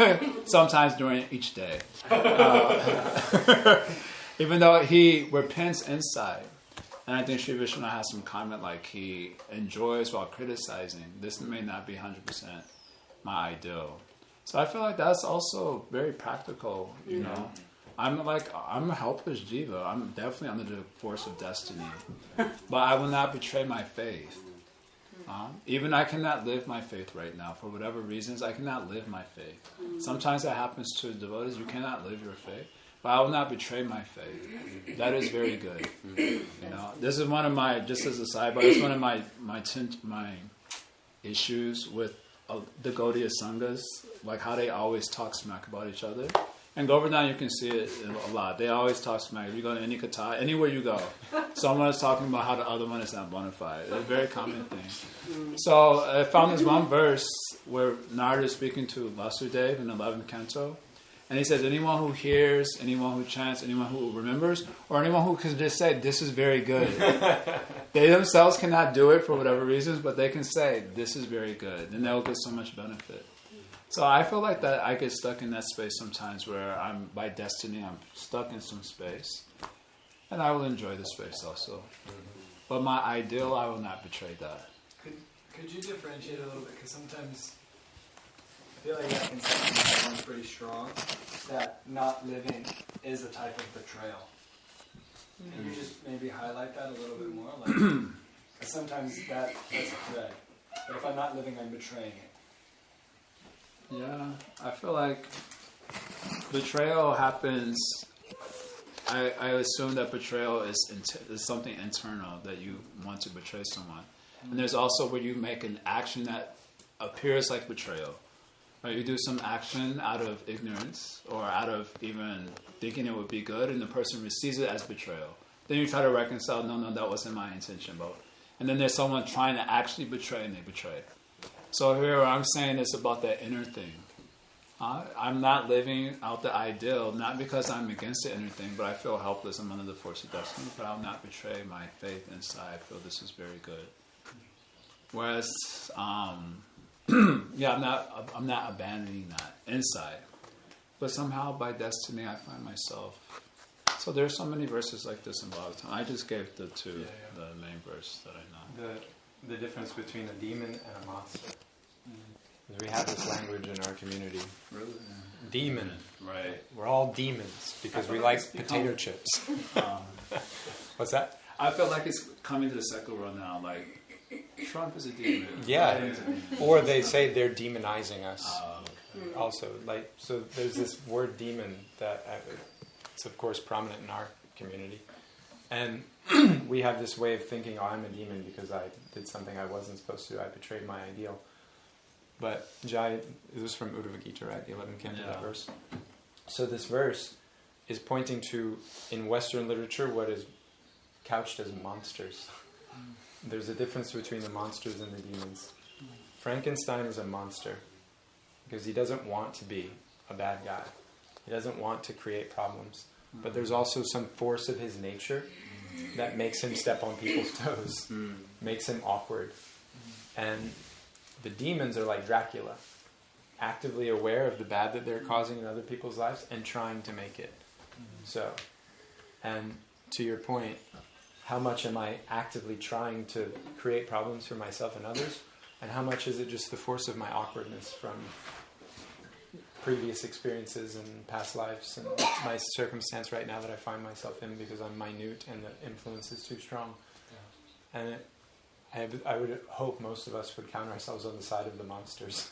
Sometimes during each day. Even though he repents inside. And I think Sri Vishwanath has some comment like he enjoys while criticizing. This may not be 100% my ideal. So I feel like that's also very practical, I'm a helpless jiva. I'm definitely under the force of destiny. But I will not betray my faith. Even I cannot live my faith right now. For whatever reasons, I cannot live my faith. Sometimes that happens to devotees. You cannot live your faith. But I will not betray my faith. That is very good. This is one of my, just as a sidebar, it's one of my issues with the Gaudiya Sanghas, like how they always talk smack about each other. And Govardhan, you can see it a lot. They always talk smack. If you go to any kata, anywhere you go, someone is talking about how the other one is not bona fide. It's a very common thing. So I found this one verse where Narada is speaking to Vasudeva in the 11th canto, And he says, anyone who hears, anyone who chants, anyone who remembers, or anyone who can just say, this is very good. They themselves cannot do it for whatever reasons, but they can say, this is very good. And they'll get so much benefit. So I feel like that I get stuck in that space sometimes where I'm, by destiny, I'm stuck in some space. And I will enjoy the space also. But my ideal, I will not betray that. Could you differentiate a little bit? Because sometimes I feel like that conception sounds pretty strong, that not living is a type of betrayal. Can you just maybe highlight that a little bit more? Like, 'cause sometimes that's a thread. But if I'm not living, I'm betraying it. Yeah, I feel like betrayal happens. I assume that betrayal is something internal, that you want to betray someone. And there's also where you make an action that appears like betrayal. Right? You do some action out of ignorance or out of even thinking it would be good, and the person receives it as betrayal. Then you try to reconcile, no, that wasn't my intention. And then there's someone trying to actually betray, and they betray. So here what I'm saying is about that inner thing. I'm not living out the ideal, not because I'm against the inner thing, but I feel helpless. I'm under the force of destiny, but I'll not betray my faith inside. I feel this is very good. Whereas, I'm not abandoning that inside. But somehow by destiny I find myself. So there's so many verses like this in Bhagavatam. I just gave the main verse that I know. The difference between a demon and a monster. We have this language in our community. Really? Demon. Right. We're all demons because we like potato chips. What's that? I feel like it's coming to the secular world now. Like, Trump is a demon. Yeah. Or they say they're demonizing us. Also, so there's this word demon that it's of course prominent in our community. And we have this way of thinking, I'm a demon because I did something I wasn't supposed to do. I betrayed my ideal. But Jai, this is from Uddhava Gita, right? The 11th canto, that verse. So this verse is pointing to, in Western literature, what is couched as monsters. There's a difference between the monsters and the demons. Frankenstein is a monster because he doesn't want to be a bad guy. He doesn't want to create problems. But there's also some force of his nature that makes him step on people's toes, makes him awkward. And the demons are like Dracula, actively aware of the bad that they're causing in other people's lives and trying to make it so. And to your point, how much am I actively trying to create problems for myself and others? And how much is it just the force of my awkwardness from previous experiences and past lives and my circumstance right now that I find myself in because I'm minute and the influence is too strong. And I would hope most of us would count ourselves on the side of the monsters.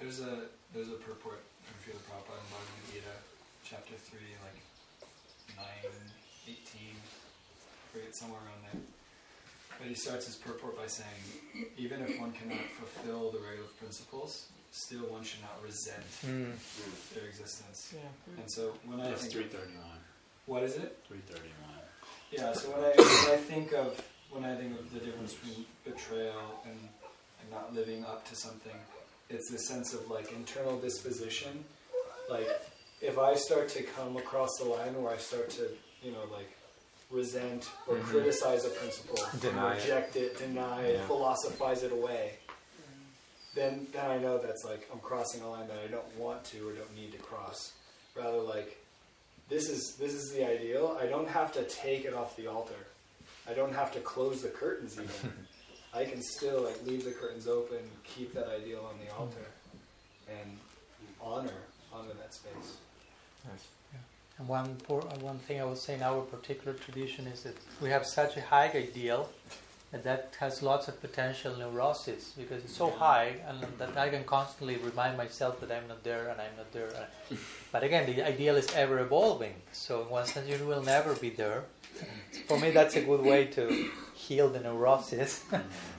There's a purport from Srila Prabhupada in Bhagavad Gita, chapter 3, like 9, 18, I forget, somewhere around there. But he starts his purport by saying, even if one cannot fulfill the regular principles, still one should not resent their existence. Yeah. And so when I think 331. What is it? 331. Yeah. So when I think of the difference between betrayal and not living up to something, it's the sense of like internal disposition. Like if I start to come across the line where I start to, resent or criticize a principle, reject it, deny it, philosophize it away, then I know that's like I'm crossing a line that I don't want to or don't need to cross. Rather like this is the ideal. I don't have to take it off the altar. I don't have to close the curtains even. I can still leave the curtains open, keep that ideal on the altar, and honor that space. Nice. Yeah. And one thing I would say in our particular tradition is that we have such a high ideal that has lots of potential neurosis because it's so high, and that I can constantly remind myself that I'm not there and I'm not there. But again, the ideal is ever evolving, so in one sense you will never be there. For me, that's a good way to heal the neurosis.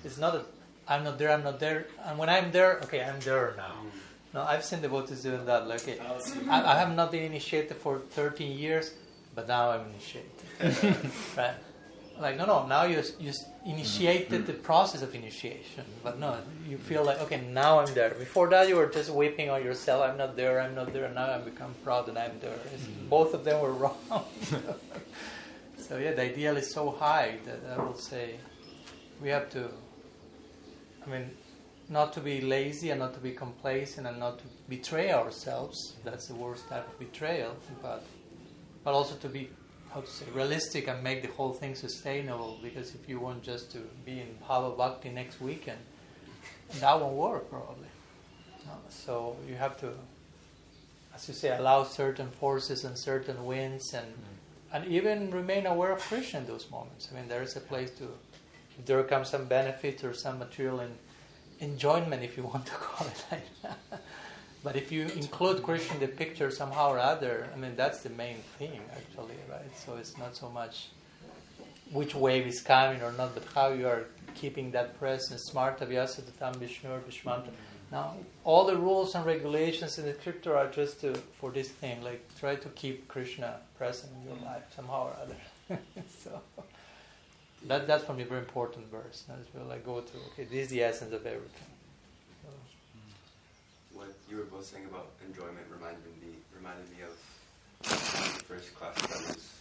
It's not that I'm not there, and when I'm there, okay, I'm there now. No, I've seen devotees doing that. Like, okay, I have not been initiated for 13 years, but now I'm initiated. Right? like, no, now you initiated the process of initiation. But no, you feel like, okay, now I'm there. Before that, you were just weeping on yourself. I'm not there. And now I become proud that I'm there. Both of them were wrong. So yeah, the ideal is so high that I will say we have to, not to be lazy and not to be complacent and not to betray ourselves. That's the worst type of betrayal. But also to be, realistic and make the whole thing sustainable. Because if you want just to be in Bhava Bhakti next weekend, that won't work probably. No, so you have to, as you say, allow certain forces and certain winds and even remain aware of Krishna in those moments. There is a place to, if there comes some benefit or some material enjoyment, if you want to call it like that. But if you include Krishna in the picture somehow or other, that's the main thing actually, right? So it's not so much which wave is coming or not, but how you are keeping that presence. Smarta vyasatatam Vishnur Vishmanta. Now, all the rules and regulations in the scripture are just for this thing, like try to keep Krishna present in your life somehow or other. So that's for me a very important verse. That's where I go to, okay, this is the essence of everything. So. What you were both saying about enjoyment reminded me of the first class that I was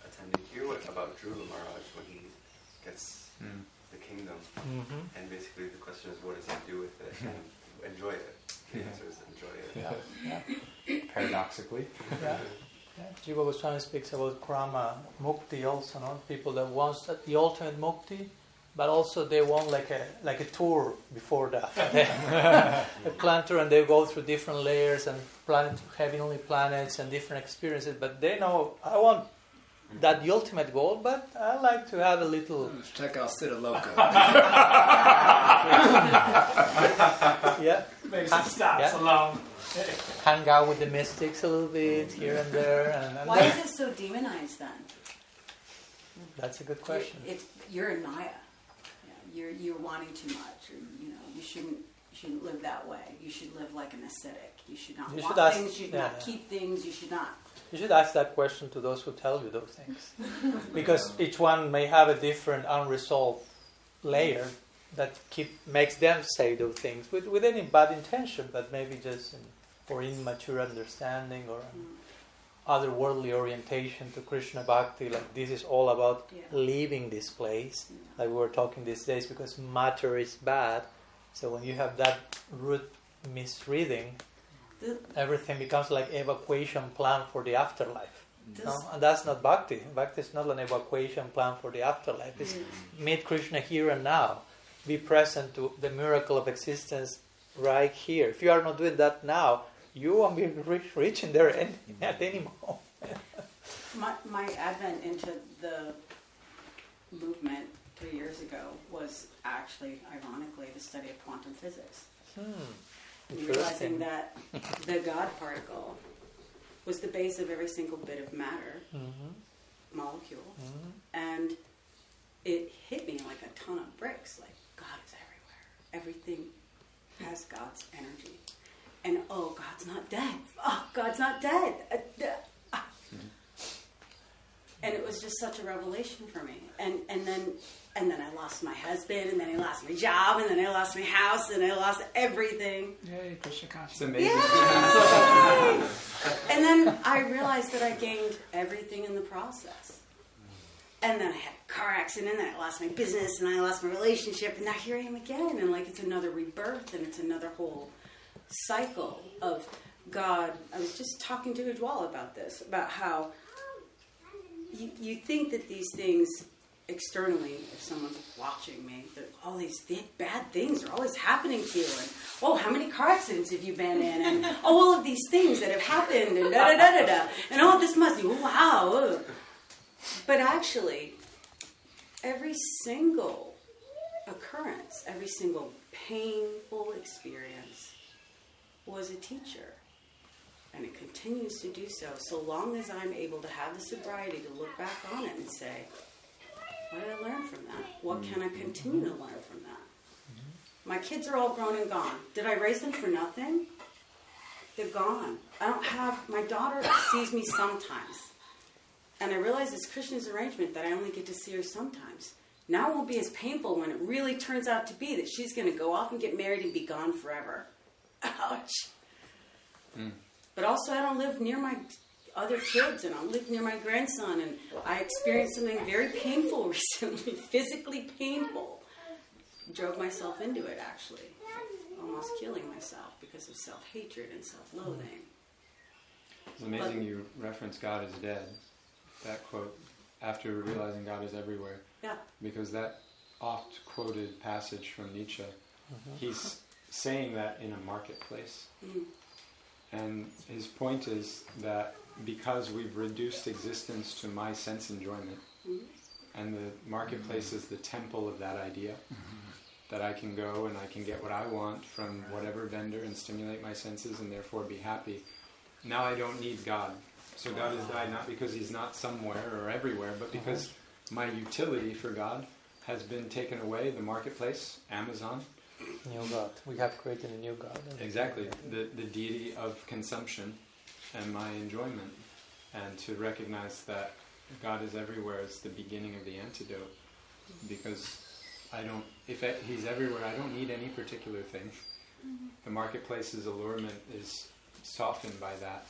attending here about Dhruva Maharaj when he gets the kingdom. Mm-hmm. And basically the question is, what does he do with it? And enjoy it. The answer is enjoy it. Yeah. Paradoxically. Yeah. Jiva Goswami speaks about Krama Mukti also, no? People that want the ultimate Mukti, but also they want like a tour before that. A planet tour, and they go through different layers and heavenly planets and different experiences. But they know, I want that the ultimate goal, but I like to have a little. Let's check out Siddha Loka. Yeah. Makes some stops along. Hang out with the mystics a little bit here and there. And why is it so demonized then? That's a good question. You're in Maya. You're wanting too much, or you shouldn't live that way. You should live like an ascetic. You should not want things. You should not keep things. You should not. You should ask that question to those who tell you those things, because each one may have a different unresolved layer that makes them say those things with any bad intention, but maybe just for immature understanding or otherworldly orientation to Krishna-bhakti. Like this is all about leaving this place, like we were talking these days, because matter is bad. So when you have that root misreading, everything becomes like evacuation plan for the afterlife. No? And that's not bhakti. Bhakti is not an evacuation plan for the afterlife. It's meet Krishna here and now. Be present to the miracle of existence right here. If you are not doing that now, you won't be reaching there at any moment. My advent into the movement 3 years ago was actually, ironically, the study of quantum physics. Realizing that the God particle was the base of every single bit of matter, molecule, and it hit me like a ton of bricks. Like, God is everywhere. Everything has God's energy. And God's not dead. God's not dead. And it was just such a revelation for me. And then I lost my husband, and then I lost my job, and then I lost my house, and I lost everything. Yay, Krishna consciousness. It's amazing. Yay! And then I realized that I gained everything in the process. And then I had a car accident, and then I lost my business, and I lost my relationship, and now here I am again. And it's another rebirth, and it's another whole cycle of God. I was just talking to Ujwala about this, about how you think that these things externally, if someone's watching me, that all these bad things are always happening to you, and how many car accidents have you been in, and all of these things that have happened, and da-da-da-da-da, and this must be, wow. But actually, every single occurrence, every single painful experience was a teacher. And it continues to do so long as I'm able to have the sobriety to look back on it and say, what did I learn from that? What can I continue to learn from that? My kids are all grown and gone. Did I raise them for nothing? They're gone. My daughter sees me sometimes. And I realized it's Krishna's arrangement that I only get to see her sometimes. Now it won't be as painful when it really turns out to be that she's going to go off and get married and be gone forever. Ouch. But also I don't live near my other kids, and I live near my grandson, and I experienced something very painful recently, physically painful. Drove myself into it, actually. Almost killing myself because of self-hatred and self-loathing. It's amazing you reference God is dead. That quote, after realizing God is everywhere. Yeah. Because that oft-quoted passage from Nietzsche, he's saying that in a marketplace. And his point is that because we've reduced existence to my sense enjoyment, and the marketplace is the temple of that idea, that I can go and I can get what I want from whatever vendor and stimulate my senses and therefore be happy. Now I don't need God. So God has died not because he's not somewhere or everywhere, but because my utility for God has been taken away. The marketplace, Amazon. New God. We have created a new God. Exactly. The deity of consumption and my enjoyment. And to recognize that God is everywhere is the beginning of the antidote. Because if he's everywhere, I don't need any particular thing. The marketplace's allurement is softened by that.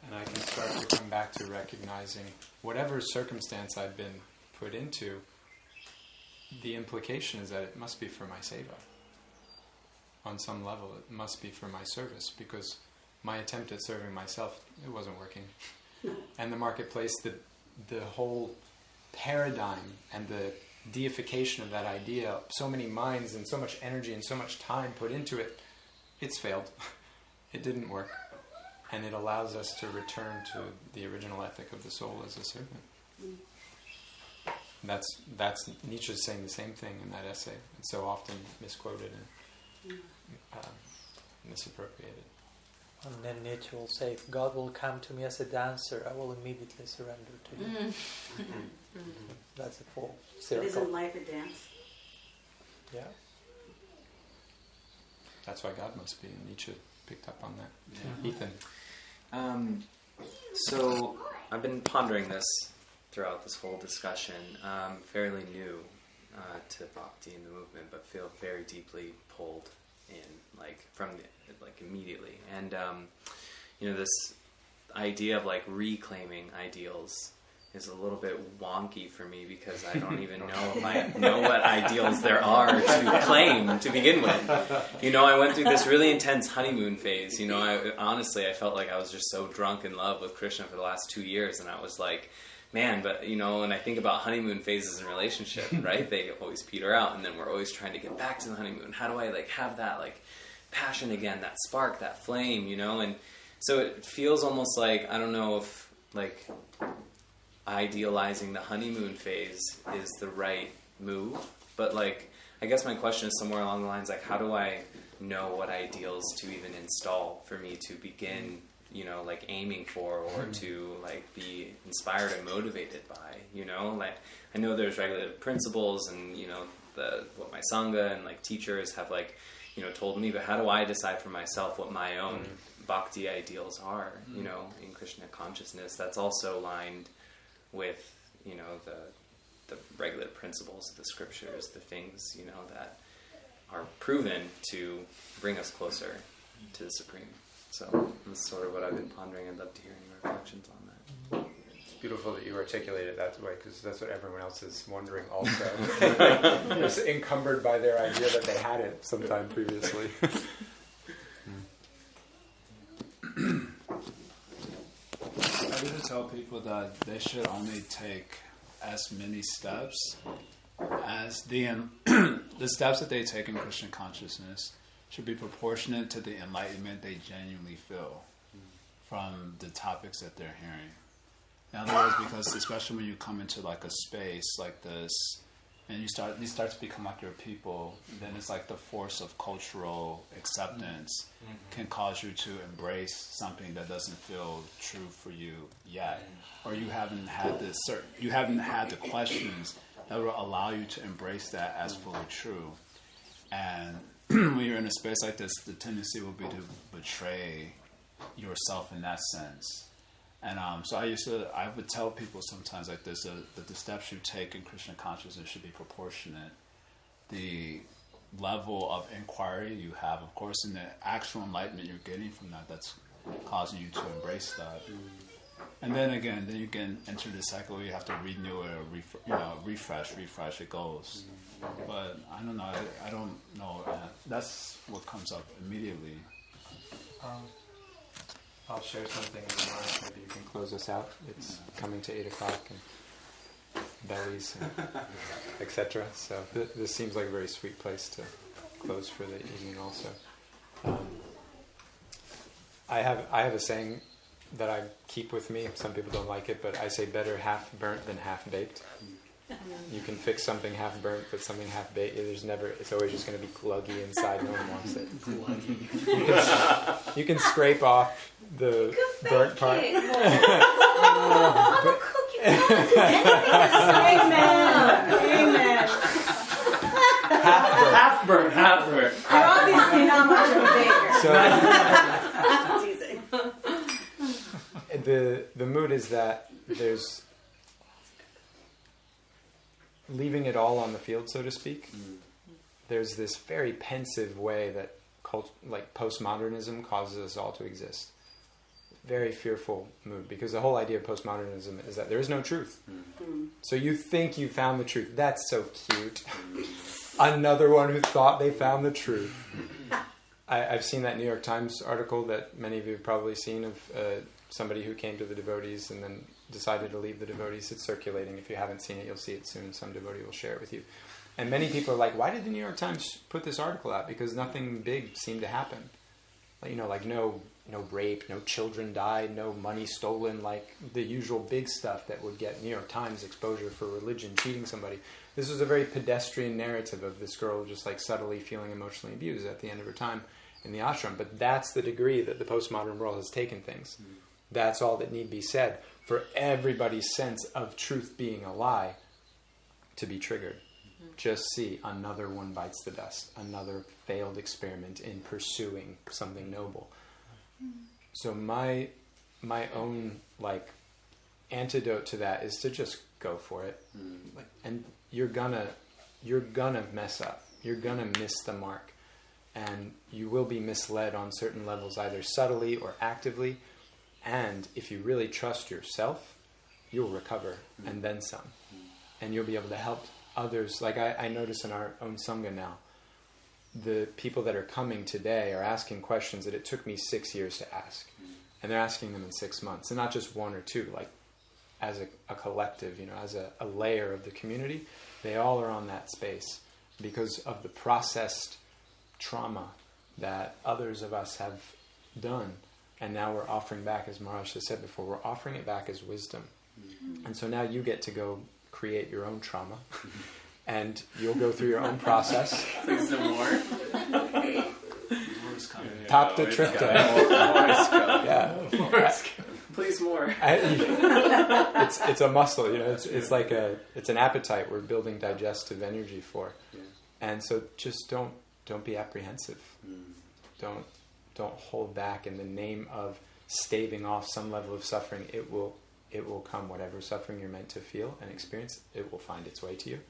And I can start to come back to recognizing whatever circumstance I've been put into, the implication is that it must be for my seva. On some level, it must be for my service, because my attempt at serving myself, it wasn't working. And the marketplace, the whole paradigm and the deification of that idea, so many minds and so much energy and so much time put into it, it's failed. It didn't work. And it allows us to return to the original ethic of the soul as a servant. That's Nietzsche's saying the same thing in that essay. It's so often misquoted and misappropriated. And then Nietzsche will say, if God will come to me as a dancer, I will immediately surrender to him. That's a full circle. Isn't life a dance? Yeah. That's why God must be. And Nietzsche picked up on that. Yeah. Ethan. So I've been pondering this throughout this whole discussion. Fairly new to bhakti in the movement, but feel very deeply pulled in, immediately. And this idea of reclaiming ideals is a little bit wonky for me, because I don't even know if I know what ideals there are to claim to begin with. I went through this really intense honeymoon phase. I felt like I was just so drunk in love with Krishna for the last 2 years, and I was like, man, but when I think about honeymoon phases in relationship, right? They always peter out, and then we're always trying to get back to the honeymoon. How do I have that passion again, that spark, that flame, And so it feels almost like, I don't know if idealizing the honeymoon phase is the right move, but I guess my question is somewhere along the lines how do I know what ideals to even install for me to begin aiming for, or to be inspired and motivated by, I know there's regulative principles and what my sangha and teachers have told me, but how do I decide for myself what my own bhakti ideals are, in Krishna consciousness that's also aligned with the regulative principles of the scriptures, the things that are proven to bring us closer to the Supreme. So that's sort of what I've been pondering. I'd love to hear any reflections on that. It's beautiful that you articulate it that way, because that's what everyone else is wondering also. Just encumbered by their idea that they had it sometime previously. I really tell people that they should only take as many steps as the steps that they take in Krishna consciousness should be proportionate to the enlightenment they genuinely feel from the topics that they're hearing. In other words, because especially when you come into a space like this, and these start to become your people, then it's the force of cultural acceptance can cause you to embrace something that doesn't feel true for you yet, or you haven't had the questions that will allow you to embrace that as fully true. And when you're in a space like this, the tendency will be to betray yourself in that sense. And so I would tell people sometimes like this, that the steps you take in Krishna consciousness should be proportionate. The level of inquiry you have, of course, in the actual enlightenment you're getting from that, that's causing you to embrace that. And then again, then you can enter the cycle where you have to renew it or refresh, it goes. But I don't know, I don't know, that's what comes up immediately. I'll share something in the morning. Maybe you can close us out. It's coming to 8 o'clock and bellies and etc. So this seems like a very sweet place to close for the evening also. I have a saying that I keep with me. Some people don't like it, but I say better half burnt than half baked. You can fix something half burnt, but something half baked, it's always just going to be gluggy inside. No one wants it. You can scrape off the burnt part. Amen. Half burnt. You're obviously not much of a baker. So the mood is that there's leaving it all on the field, so to speak. There's this very pensive way that postmodernism causes us all to exist. Very fearful mood, because the whole idea of postmodernism is that there is no truth. So you think you found the truth. That's so cute. Another one who thought they found the truth. I've seen that New York Times article that many of you have probably seen of somebody who came to the devotees and then decided to leave the devotees. It's circulating. If you haven't seen it, you'll see it soon. Some devotee will share it with you. And many people are like, why did the New York Times put this article out? Because nothing big seemed to happen. Like no rape, no children died, no money stolen, like the usual big stuff that would get New York Times exposure for religion, cheating somebody. This was a very pedestrian narrative of this girl just like subtly feeling emotionally abused at the end of her time in the ashram. But that's the degree that the postmodern world has taken things. That's all that need be said for everybody's sense of truth being a lie to be triggered. Just see, another one bites the dust. Another failed experiment in pursuing something noble. So my own antidote to that is to just go for it. And you're gonna mess up. You're gonna miss the mark. And you will be misled on certain levels, either subtly or actively. And if you really trust yourself, you'll recover and then some. And you'll be able to help others. Like I notice in our own Sangha now, the people that are coming today are asking questions that it took me 6 years to ask. And they're asking them in 6 months. And not just one or two, like as a collective, as a layer of the community. They all are on that space because of the processed trauma that others of us have done. And now we're offering back, as Maharaj has said before, we're offering it back as wisdom. And so now you get to go create your own trauma. And you'll go through your own process. Please no more. Tapta tripta. Yeah. Please more. It's a muscle, it's like it's an appetite we're building digestive energy for. And so just don't be apprehensive. Don't hold back in the name of staving off some level of suffering. It will come. Whatever suffering you're meant to feel and experience, it will find its way to you.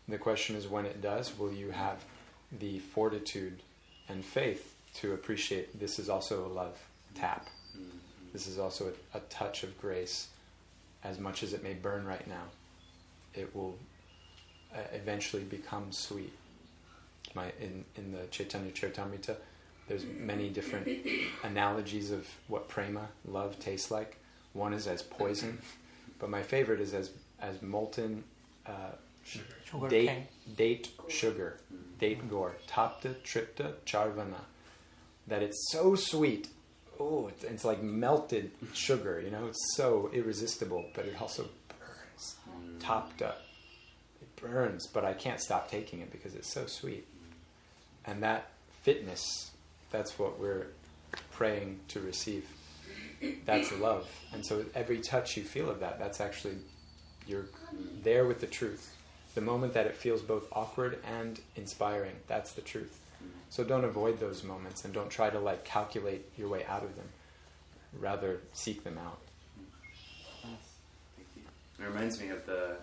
The question is, when it does, will you have the fortitude and faith to appreciate this is also a love tap. This is also a touch of grace. As much as it may burn right now, it will eventually become sweet. In the Chaitanya Charitamrita, there's many different analogies of what prema, love, tastes like. One is as poison, but my favorite is as molten date sugar, date gore, tapta, tripta, charvana. That it's so sweet. Oh, it's like melted sugar, it's so irresistible, but it also burns. Tapta, it burns, but I can't stop taking it because it's so sweet. And that fitness, that's what we're praying to receive. That's love. And so every touch you feel of that, that's actually, you're there with the truth. The moment that it feels both awkward and inspiring, that's the truth. So don't avoid those moments and don't try to calculate your way out of them. Rather, seek them out. It reminds me of the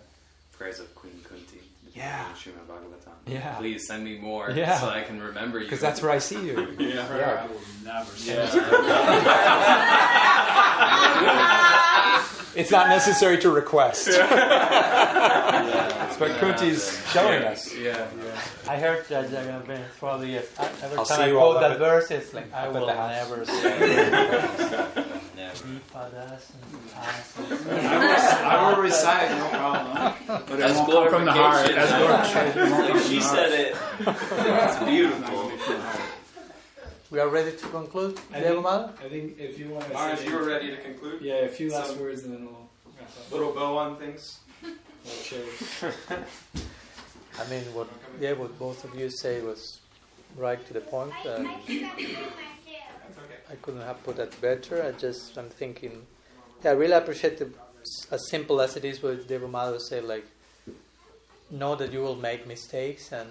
prayers of Queen Kunti. Yeah. In Krishna-bhakti. Yeah. Please send me more Yeah. so I can remember you. Because that's where I see you. I will never say It's not necessary to request. It's what Kunti's showing us. Yeah. I heard that throughout the years. Every I'll time see I you all quote up that verse, it's like, I at will the house. never say I will recite, no problem. But it That's won't come from the heart. glorification. That's Like she said it. It's beautiful. We are ready to conclude, I Deva think- Madhava? I think if you want to Maharaj, say you were ready to conclude? yeah, a few last words and then we'll wrap up. Little bow on things? Okay. I mean, what both of you say was right to the point. I couldn't have put that better. I'm thinking, I really appreciate as simple as it is what Deva Madhava say, like, know that you will make mistakes and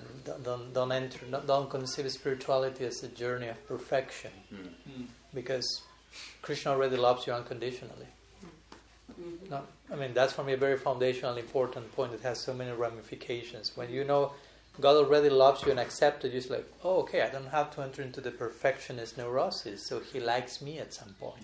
don't conceive spirituality as a journey of perfection, because Krishna already loves you unconditionally. No, I mean, that's for me a very foundational, important point that has so many ramifications. When you know God already loves you and accepts you, it's like, oh, okay, I don't have to enter into the perfectionist neurosis, so He likes me at some point.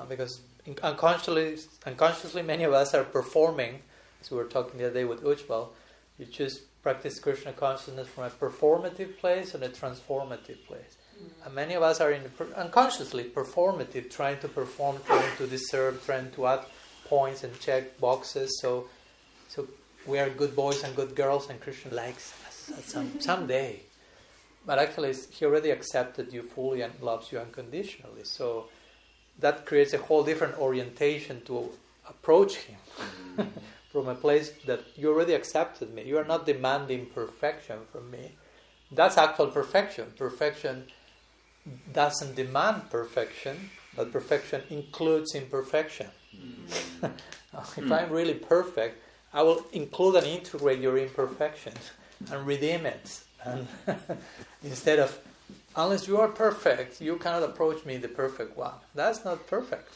Because unconsciously, many of us are performing, as we were talking the other day with Ujjwal, you just practice Krishna consciousness from a performative place and a transformative place. And many of us are unconsciously performative, trying to perform, trying to deserve, trying to add points and check boxes. So we are good boys and good girls, and Krishna likes us someday. But actually, He already accepted you fully and loves you unconditionally. So that creates a whole different orientation to approach Him. From a place that you already accepted me. You are not demanding perfection from me. That's actual perfection. Perfection doesn't demand perfection, but perfection includes imperfection. If I'm really perfect, I will include and integrate your imperfection and redeem it. And instead of, unless you are perfect, you cannot approach me, the perfect one. That's not perfect.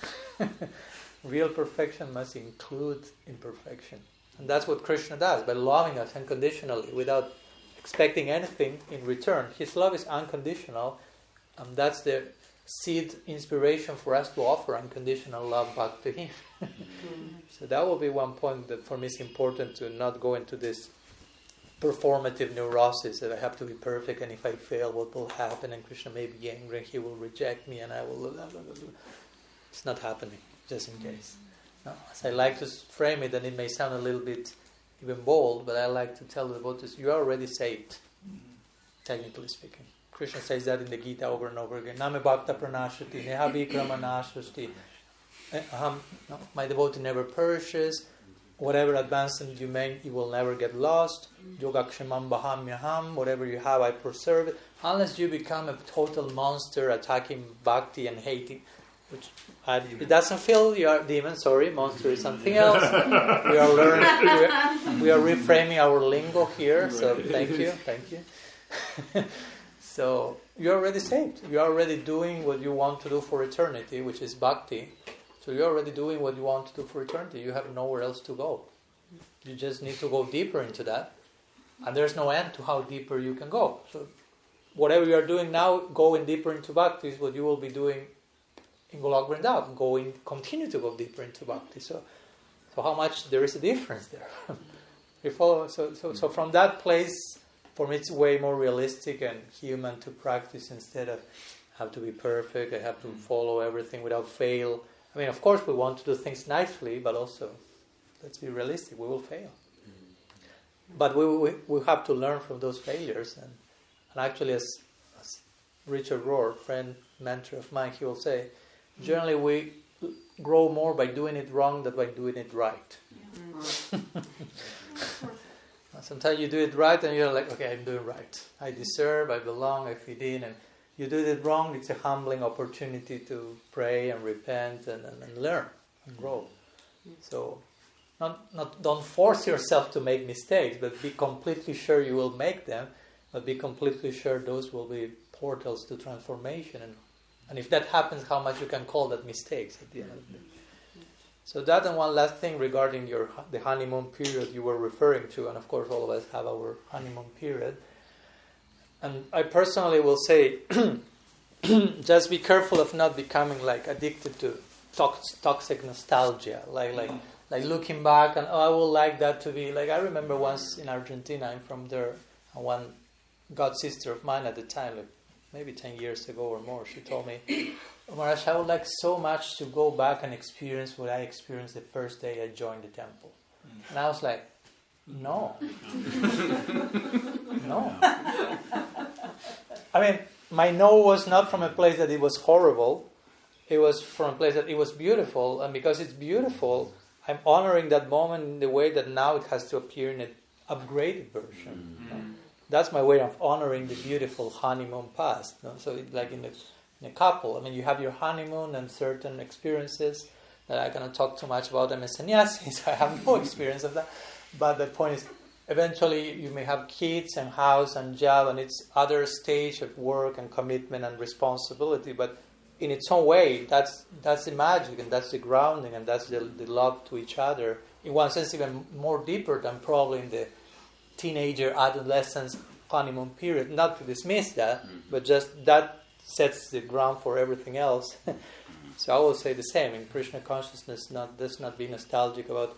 Real perfection must include imperfection. And that's what Krishna does, by loving us unconditionally, without expecting anything in return. His love is unconditional, and that's the seed inspiration for us to offer unconditional love back to Him. So that will be one point that for me is important, to not go into this performative neurosis that I have to be perfect, and if I fail, what will happen? And Krishna may be angry, and He will reject me, and I will... Blah, blah, blah, blah. It's not happening. Just in case. No, as I like to frame it, and it may sound a little bit even bold, but I like to tell the devotees, you are already saved, technically speaking. Krishna says that in the Gita over and over again. Name bhakta pranashati, neha vikrama nashasti. My devotee never perishes. Whatever advancement you make, you will never get lost. Yogakshemam bahamyaham. Whatever you have, I preserve it. Unless you become a total monster attacking bhakti and hating, which it doesn't feel you are demon. Sorry, monster is something else. We are learning. We are reframing our lingo here. So thank you. So you're already saved. You're already doing what you want to do for eternity, which is bhakti. So you're already doing what you want to do for eternity. You have nowhere else to go. You just need to go deeper into that, and there's no end to how deeper you can go. So whatever you are doing now, going deeper into bhakti is what you will be doing in Golok Vrindavan, continue to go deeper into bhakti. So how much there is a difference there? You follow? So from that place, for me, it's way more realistic and human to practice, instead of have to be perfect. I have to follow everything without fail. I mean, of course, we want to do things nicely, but also, let's be realistic. We will fail, but we have to learn from those failures. And actually, as Richard Rohr, friend, mentor of mine, he will say, generally, we grow more by doing it wrong than by doing it right. Sometimes you do it right and you're like, okay, I'm doing right. I deserve, I belong, I fit in. And you do it wrong, it's a humbling opportunity to pray and repent and learn and grow. So don't force yourself to make mistakes, but be completely sure you will make them, but be completely sure those will be portals to transformation. And if that happens, how much you can call that mistakes at the end of the day. So that, and one last thing regarding the honeymoon period you were referring to, and of course all of us have our honeymoon period. And I personally will say, just be careful of not becoming like addicted to toxic nostalgia, like looking back and I would like that to be like. I remember once in Argentina, I'm from there, and one god sister of mine at the time, like maybe 10 years ago or more, she told me, Maharaj, I would like so much to go back and experience what I experienced the first day I joined the temple. And I was like, no. No. I mean, my no was not from a place that it was horrible. It was from a place that it was beautiful. And because it's beautiful, I'm honoring that moment in the way that now it has to appear in an upgraded version. Mm-hmm. That's my way of honoring the beautiful honeymoon past. So it's like in a couple, I mean, you have your honeymoon and certain experiences that I cannot talk too much about. I'm a sannyasi, so I have no experience of that. But the point is, eventually you may have kids and house and job and it's other stage of work and commitment and responsibility. But in its own way, that's the magic and that's the grounding and that's the love to each other. In one sense, even more deeper than probably in the teenager, adolescence, honeymoon period. Not to dismiss that, but just that sets the ground for everything else. So I will say the same. In Krishna consciousness, let's not be nostalgic about,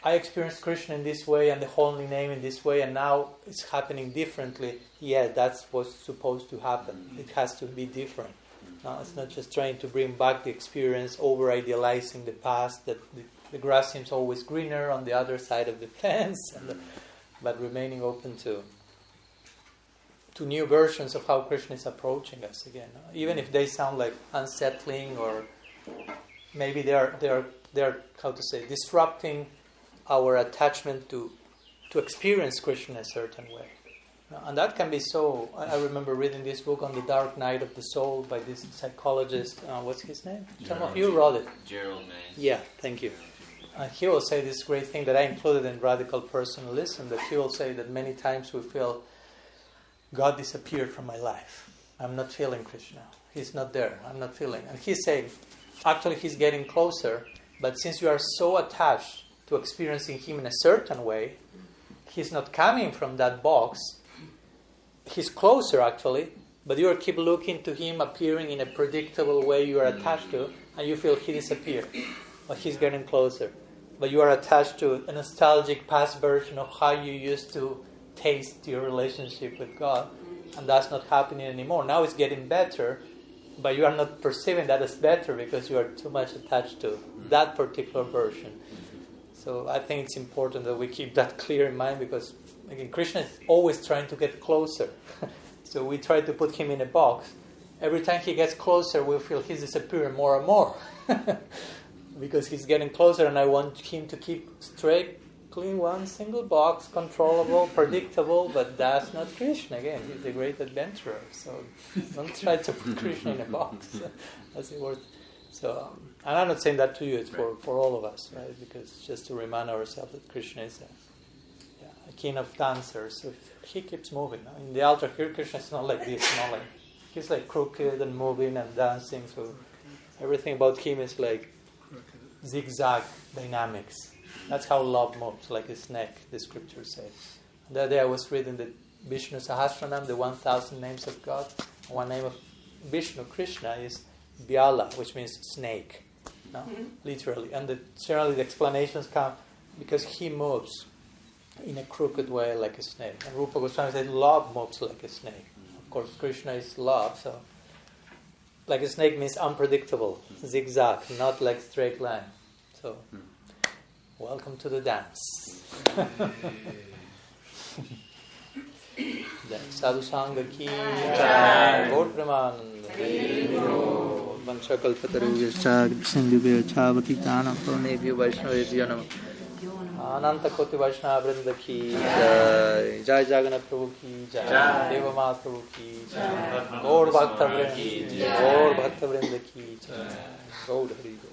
I experienced Krishna in this way and the holy name in this way, and now it's happening differently. Yeah, that's what's supposed to happen. It has to be different. No, it's not just trying to bring back the experience, over-idealizing the past, that the grass seems always greener on the other side of the fence, but remaining open to new versions of how Krishna is approaching us again. Even if they sound like unsettling or maybe they're how to say, disrupting our attachment to experience Krishna a certain way. And that can be so. I remember reading this book on the dark night of the soul by this psychologist. What's his name? Some of you wrote it. Gerald May. Yeah, thank you. He will say this great thing that I included in Radical Personalism, that he will say that many times we feel God disappeared from my life. I'm not feeling Krishna. He's not there. I'm not feeling. And he's saying, actually he's getting closer, but since you are so attached to experiencing him in a certain way, he's not coming from that box. He's closer actually, but you keep looking to him appearing in a predictable way you are attached to, and you feel he disappeared. But he's getting closer. But you are attached to a nostalgic past version of how you used to taste your relationship with God, and that's not happening anymore. Now it's getting better, but you are not perceiving that as better because you are too much attached to that particular version. So I think it's important that we keep that clear in mind, because again, Krishna is always trying to get closer. So we try to put him in a box. Every time he gets closer, we feel he's disappearing more and more. Because he's getting closer, and I want him to keep straight, clean, one single box, controllable, predictable, but that's not Krishna. Again, he's a great adventurer. So don't try to put Krishna in a box, as it were. So, and I'm not saying that to you, it's for all of us, right? Because just to remind ourselves that Krishna is a king of dancers. So he keeps moving. In the altar here, Krishna is not like this, he's like crooked and moving and dancing. So everything about him is like zigzag dynamics. That's how love moves, like a snake, the scriptures say. The other day I was reading the Vishnu Sahasranam, the 1,000 names of God. One name of Vishnu, Krishna, is Vyala, which means snake, literally. And generally the explanations come because he moves in a crooked way like a snake. And Rupa Goswami said love moves like a snake. Of course, Krishna is love, so like a snake means unpredictable, zigzag, not like straight line. So, welcome to the dance. Sadhu Sangha ki jai, Gaur Premanand, Vanchakalpatarubhyascha, Sindhubhyascha, Bhaktitanam, Pranebhyo Vaishnavebhyo Namah. Ananta Koti Vaishnava Vrinda ki jai, Jaya Jagannatha Prabhu ki jai, Deva Madhava Prabhu ki jai, Gaur Bhakta Vrinda ki jai, Gaur Bhakta Vrinda ki jai, Gaur Hari Gaur.